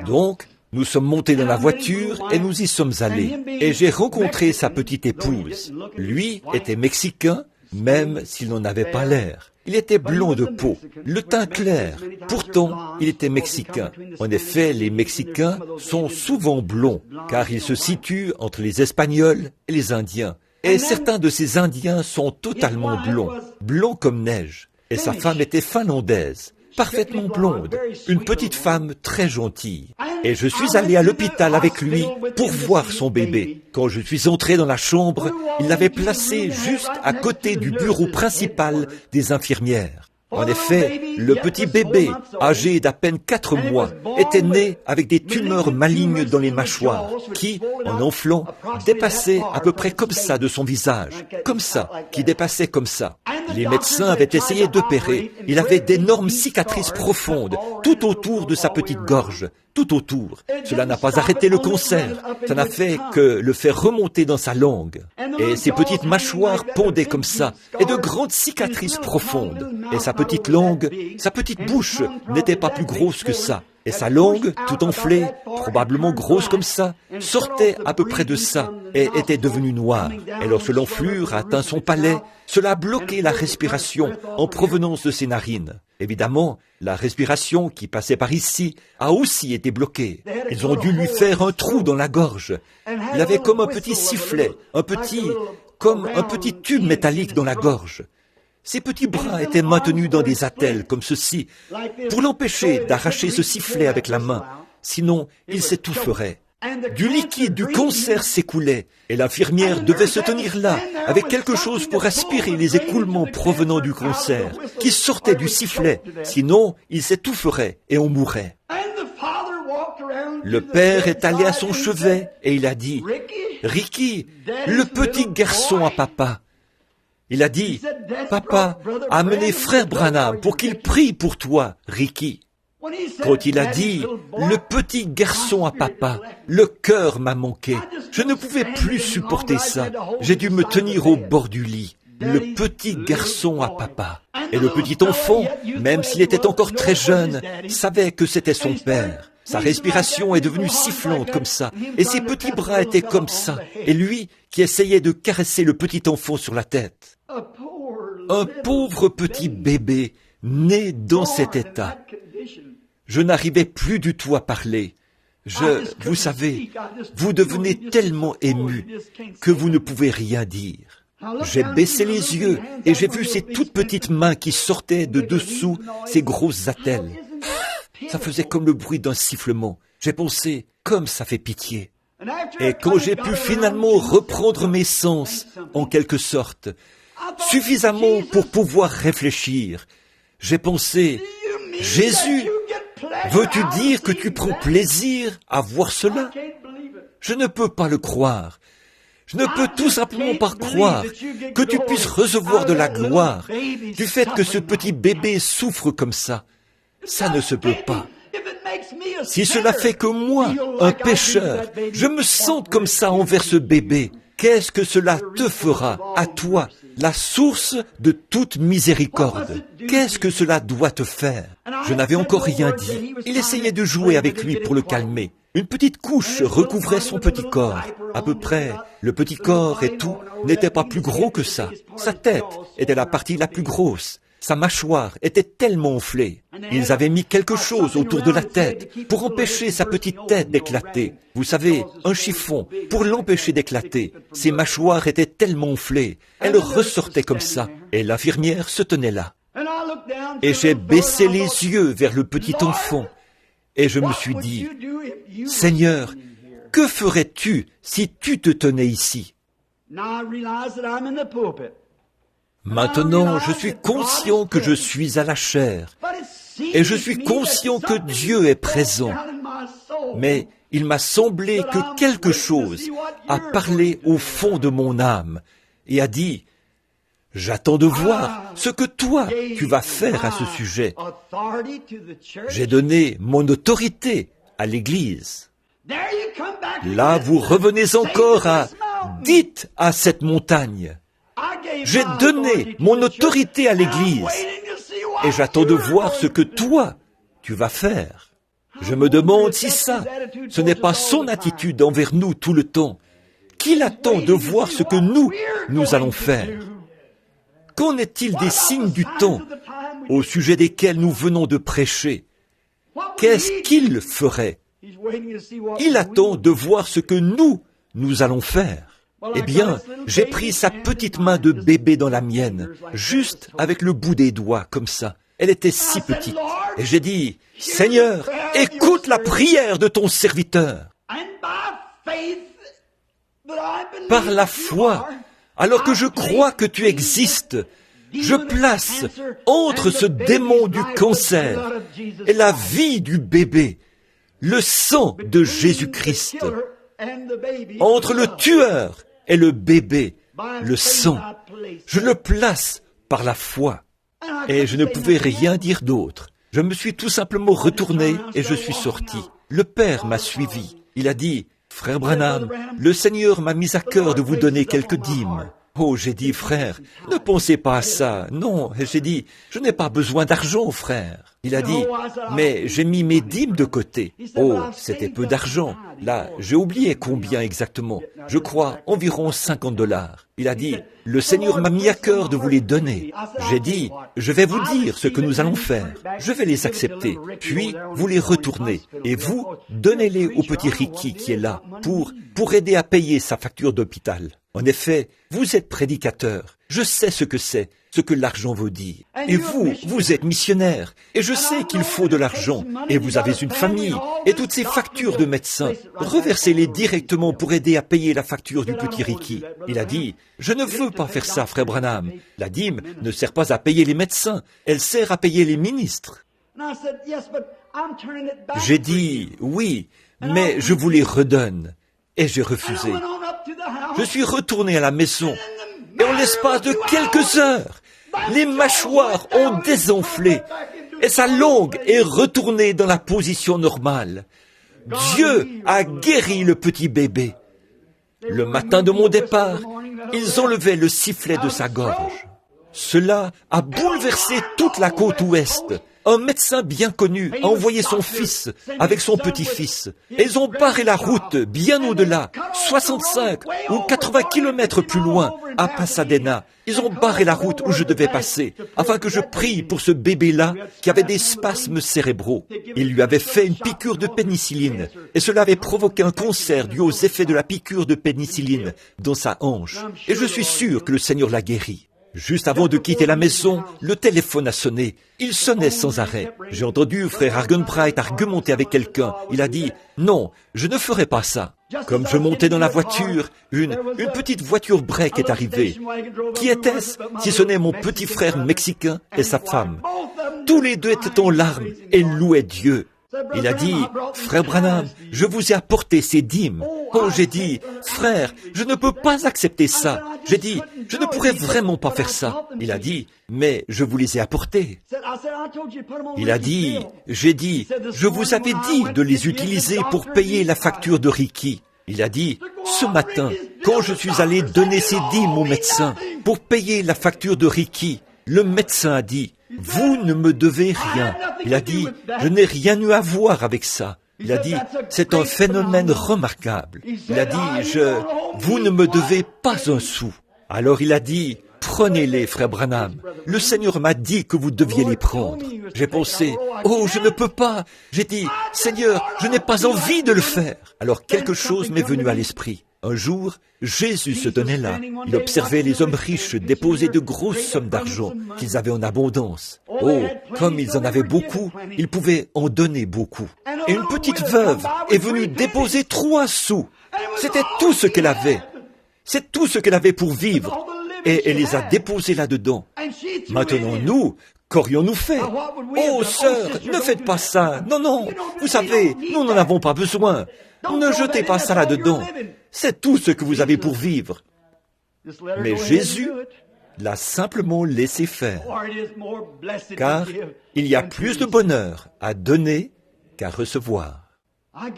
Speaker 1: Donc, nous sommes montés dans la voiture, et nous y sommes allés. Et j'ai rencontré sa petite épouse. Lui était mexicain, même s'il n'en avait pas l'air. Il était blond de peau, le teint clair. Pourtant, il était mexicain. En effet, les Mexicains sont souvent blonds, car ils se situent entre les Espagnols et les Indiens. Et certains de ces Indiens sont totalement blonds, blonds comme neige. Et sa femme était finlandaise, parfaitement blonde, une petite femme très gentille. Et je suis allé à l'hôpital avec lui pour voir son bébé. Quand je suis entré dans la chambre, il l'avait placé juste à côté du bureau principal des infirmières. En effet, le petit bébé, âgé d'à peine 4 mois, était né avec des tumeurs malignes dans les mâchoires, qui, en enflant, dépassaient à peu près comme ça de son visage, comme ça, qui dépassaient comme ça. Les médecins avaient essayé d'opérer. Il avait d'énormes cicatrices profondes, tout autour de sa petite gorge, tout autour. Cela n'a pas arrêté le cancer, ça n'a fait que le faire remonter dans sa langue. Et ses petites mâchoires pondaient comme ça, et de grandes cicatrices profondes. Et sa petite langue, sa petite bouche n'était pas plus grosse que ça. Et sa langue, tout enflée, probablement grosse comme ça, sortait à peu près de ça et était devenue noire. Et lorsque l'enflure atteint son palais, cela a bloqué la respiration en provenance de ses narines. Évidemment, la respiration qui passait par ici a aussi été bloquée. Ils ont dû lui faire un trou dans la gorge. Il avait comme un petit sifflet, comme un petit tube métallique dans la gorge. Ses petits bras étaient maintenus dans des attelles comme ceci, pour l'empêcher d'arracher ce sifflet avec la main, sinon il s'étoufferait. Du liquide du cancer s'écoulait, et l'infirmière devait se tenir là, avec quelque chose pour aspirer les écoulements provenant du cancer, qui sortaient du sifflet, sinon il s'étoufferait et on mourrait. Le père est allé à son chevet, et il a dit, « Ricky, le petit garçon à papa. » Il a dit, « Papa, amenez frère Branham pour qu'il prie pour toi, Ricky. » Quand il a dit « le petit garçon à papa », le cœur m'a manqué. Je ne pouvais plus supporter ça. J'ai dû me tenir au bord du lit. Le petit garçon à papa. Et le petit enfant, même s'il était encore très jeune, savait que c'était son père. Sa respiration est devenue sifflante comme ça, et ses petits bras étaient comme ça, et lui qui essayait de caresser le petit enfant sur la tête. Un pauvre petit bébé né dans cet état. Je n'arrivais plus du tout à parler. Vous savez, vous devenez tellement ému que vous ne pouvez rien dire. J'ai baissé les yeux et j'ai vu ces toutes petites mains qui sortaient de dessous ces grosses attelles. Ça faisait comme le bruit d'un sifflement. J'ai pensé, comme ça fait pitié. Et quand j'ai pu finalement reprendre mes sens, en quelque sorte, suffisamment pour pouvoir réfléchir, j'ai pensé, Jésus, veux-tu dire que tu prends plaisir à voir cela? Je ne peux pas le croire. Je ne peux tout simplement pas croire que tu puisses recevoir de la gloire du fait que ce petit bébé souffre comme ça. Ça ne se peut pas. Si cela fait que moi, un pécheur, je me sente comme ça envers ce bébé, qu'est-ce que cela te fera, à toi, la source de toute miséricorde? Qu'est-ce que cela doit te faire? Je n'avais encore rien dit. Il essayait de jouer avec lui pour le calmer. Une petite couche recouvrait son petit corps. À peu près, le petit corps et tout n'était pas plus gros que ça. Sa tête était la partie la plus grosse. Sa mâchoire était tellement enflée. Ils avaient mis quelque chose autour de la tête pour empêcher sa petite tête d'éclater. Vous savez, un chiffon pour l'empêcher d'éclater. Ses mâchoires étaient tellement enflées. Elles ressortaient comme ça. Et l'infirmière se tenait là. Et j'ai baissé les yeux vers le petit enfant. Et je me suis dit, Seigneur, que ferais-tu si tu te tenais ici? Maintenant, je suis conscient que je suis à la chair, et je suis conscient que Dieu est présent. Mais il m'a semblé que quelque chose a parlé au fond de mon âme et a dit, j'attends de voir ce que toi, tu vas faire à ce sujet. J'ai donné mon autorité à l'Église. Là, vous revenez encore à « dites à cette montagne ». J'ai donné mon autorité à l'Église et j'attends de voir ce que toi, tu vas faire. Je me demande si ça, ce n'est pas son attitude envers nous tout le temps, qu'il attend de voir ce que nous allons faire. Qu'en est-il des signes du temps au sujet desquels nous venons de prêcher? Qu'est-ce qu'il ferait? Il attend de voir ce que nous allons faire. Eh bien, j'ai pris sa petite main de bébé dans la mienne, juste avec le bout des doigts, comme ça. Elle était si petite. Et j'ai dit, Seigneur, écoute la prière de ton serviteur. Par la foi, alors que je crois que tu existes, je place entre ce démon du cancer et la vie du bébé, le sang de Jésus-Christ. Entre le tueur et le bébé, le sang, je le place par la foi. Et je ne pouvais rien dire d'autre. Je me suis tout simplement retourné et je suis sorti. Le Père m'a suivi. Il a dit, « Frère Branham, le Seigneur m'a mis à cœur de vous donner quelques dîmes. » Oh, j'ai dit, frère, ne pensez pas à ça. Non, j'ai dit, je n'ai pas besoin d'argent, frère. Il a dit, mais j'ai mis mes dîmes de côté. Oh, c'était peu d'argent. Là, j'ai oublié combien exactement. Je crois environ $50. Il a dit, le Seigneur m'a mis à cœur de vous les donner. J'ai dit, je vais vous dire ce que nous allons faire. Je vais les accepter. Puis, vous les retournez. Et vous, donnez-les au petit Ricky qui est là pour aider à payer sa facture d'hôpital. En effet, vous êtes prédicateur. Je sais ce que c'est, ce que l'argent veut dire. Et vous êtes missionnaire. Et je sais qu'il faut de l'argent. Et vous avez une famille. Et toutes ces factures de médecins. Reversez-les directement pour aider à payer la facture du petit Ricky. Il a dit, je ne veux pas faire ça, frère Branham. La dîme ne sert pas à payer les médecins. Elle sert à payer les ministres. J'ai dit, oui, mais je vous les redonne. Et j'ai refusé. Je suis retourné à la maison, et en l'espace de quelques heures, les mâchoires ont désenflé, et sa langue est retournée dans la position normale. Dieu a guéri le petit bébé. Le matin de mon départ, ils enlevaient le sifflet de sa gorge. Cela a bouleversé toute la côte ouest. Un médecin bien connu a envoyé son fils avec son petit-fils. Et ils ont barré la route bien au-delà, 65 ou 80 kilomètres plus loin, à Pasadena. Ils ont barré la route où je devais passer, afin que je prie pour ce bébé-là qui avait des spasmes cérébraux. Ils lui avaient fait une piqûre de pénicilline, et cela avait provoqué un cancer dû aux effets de la piqûre de pénicilline dans sa hanche. Et je suis sûr que le Seigneur l'a guéri. Juste avant de quitter la maison, le téléphone a sonné. Il sonnait sans arrêt. J'ai entendu frère Argenbright argumenter avec quelqu'un. Il a dit « Non, je ne ferai pas ça ». Comme je montais dans la voiture, une petite voiture break est arrivée. Qui était-ce si ce n'est mon petit frère mexicain et sa femme? Tous les deux étaient en larmes et louaient Dieu. Il a dit, « Frère Branham, je vous ai apporté ces dîmes. » Oh, j'ai dit, « Frère, je ne peux pas accepter ça. » J'ai dit, « Je ne pourrais vraiment pas faire ça. » Il a dit, « Mais je vous les ai apportés. » Il a dit, j'ai dit, « Je vous avais dit de les utiliser pour payer la facture de Ricky. » Il a dit, « Ce matin, quand je suis allé donner ces dîmes au médecin pour payer la facture de Ricky, le médecin a dit, « Vous ne me devez rien. » Il a dit, « Je n'ai rien eu à voir avec ça. » Il a dit, « C'est un phénomène remarquable. » Il a dit, « Vous ne me devez pas un sou. » Alors il a dit, « Prenez-les, frère Branham. Le Seigneur m'a dit que vous deviez les prendre. » J'ai pensé, « Oh, je ne peux pas. » J'ai dit, « Seigneur, je n'ai pas envie de le faire. » Alors quelque chose m'est venu à l'esprit. Un jour, Jésus se tenait là. Il observait les hommes riches déposer de grosses sommes d'argent qu'ils avaient en abondance. Oh, comme ils en avaient beaucoup, ils pouvaient en donner beaucoup. Et une petite veuve est venue déposer 3 sous. C'était tout ce qu'elle avait. C'est tout ce qu'elle avait pour vivre. Et elle les a déposés là-dedans. Maintenant, nous, qu'aurions-nous fait? Oh, sœur, ne faites pas ça. Non, non, vous savez, nous n'en avons pas besoin. Ne jetez pas ça là-dedans. C'est tout ce que vous avez pour vivre. Mais Jésus l'a simplement laissé faire. Car il y a plus de bonheur à donner qu'à recevoir.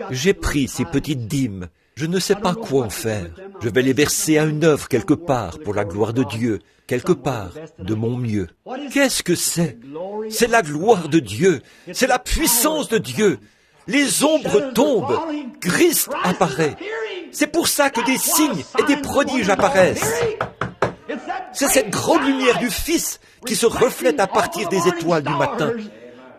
Speaker 1: J'ai pris ces petites dîmes. Je ne sais pas quoi en faire. Je vais les verser à une œuvre quelque part pour la gloire de Dieu, quelque part de mon mieux. Qu'est-ce que c'est? C'est la gloire de Dieu. C'est la puissance de Dieu. Les ombres tombent. Christ apparaît. C'est pour ça que des signes et des prodiges apparaissent. C'est cette grande lumière du Fils qui se reflète à partir des étoiles du matin,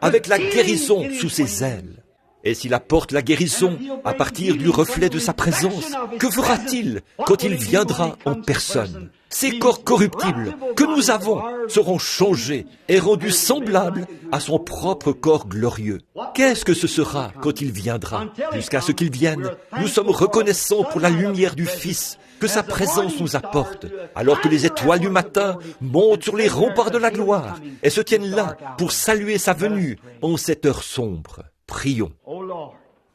Speaker 1: avec la guérison sous ses ailes. Et s'il apporte la guérison à partir du reflet de sa présence, que fera-t-il quand il viendra en personne? Ces corps corruptibles que nous avons seront changés et rendus semblables à son propre corps glorieux. Qu'est-ce que ce sera quand il viendra? Jusqu'à ce qu'il vienne, nous sommes reconnaissants pour la lumière du Fils que sa présence nous apporte, alors que les étoiles du matin montent sur les remparts de la gloire et se tiennent là pour saluer sa venue en cette heure sombre. Prions.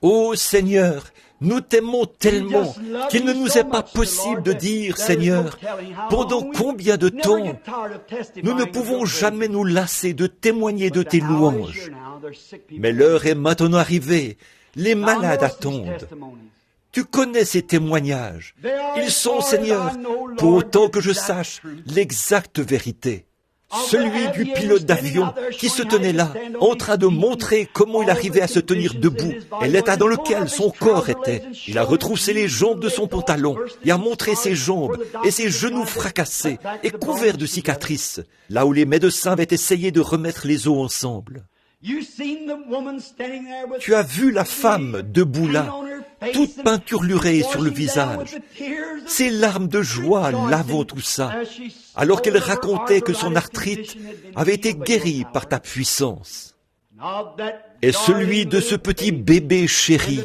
Speaker 1: Ô Seigneur, nous t'aimons tellement qu'il ne nous est pas possible de dire, Seigneur, pendant combien de temps nous ne pouvons jamais nous lasser de témoigner de tes louanges. Mais l'heure est maintenant arrivée, les malades attendent. Tu connais ces témoignages. Ils sont, Seigneur, pour autant que je sache l'exacte vérité. Celui du pilote d'avion qui se tenait là, en train de montrer comment il arrivait à se tenir debout et l'état dans lequel son corps était. Il a retroussé les jambes de son pantalon et a montré ses jambes et ses genoux fracassés et couverts de cicatrices, là où les médecins avaient essayé de remettre les os ensemble. Tu as vu la femme debout là, toute peinturlurée sur le visage, ses larmes de joie lavant tout ça, alors qu'elle racontait que son arthrite avait été guérie par ta puissance. Et celui de ce petit bébé chéri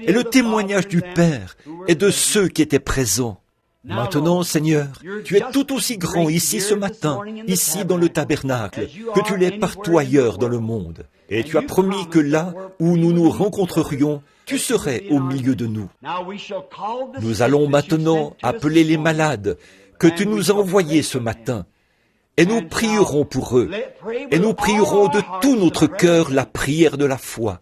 Speaker 1: est le témoignage du Père et de ceux qui étaient présents. Maintenant, Seigneur, tu es tout aussi grand ici ce matin, ici dans le tabernacle, que tu l'es partout ailleurs dans le monde. Et tu as promis que là où nous nous rencontrerions, tu serais au milieu de nous. Nous allons maintenant appeler les malades que tu nous as envoyés ce matin. Et nous prierons pour eux. Et nous prierons de tout notre cœur la prière de la foi.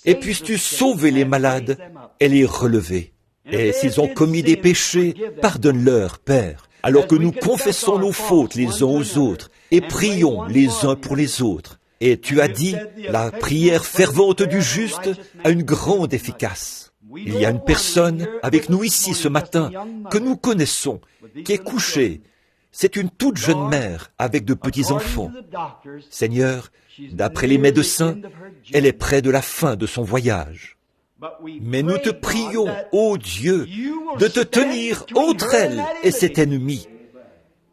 Speaker 1: Et puisses-tu sauver les malades et les relever. Et s'ils ont commis des péchés, pardonne-leur, Père, alors que nous confessons nos fautes les uns aux autres et prions les uns pour les autres. Et tu as dit, la prière fervente du juste a une grande efficace. Il y a une personne avec nous ici ce matin que nous connaissons, qui est couchée. C'est une toute jeune mère avec de petits-enfants. Seigneur, d'après les médecins, elle est près de la fin de son voyage. Mais nous te prions, ô Dieu, de te tenir entre elle et cet ennemi.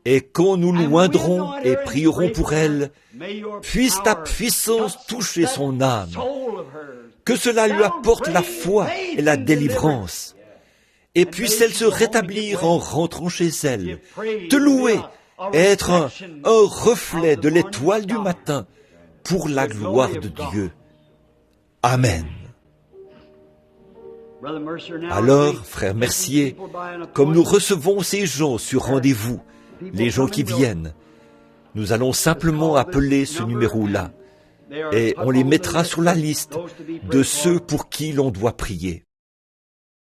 Speaker 1: Et quand nous louanderons et prierons pour elle, puisse ta puissance toucher son âme, que cela lui apporte la foi et la délivrance, et puisse-elle se rétablir en rentrant chez elle, te louer et être un reflet de l'étoile du matin pour la gloire de Dieu. Amen. Alors, frère Mercier, comme nous recevons ces gens sur rendez-vous, les gens qui viennent, nous allons simplement appeler ce numéro-là et on les mettra sur la liste de ceux pour qui l'on doit prier.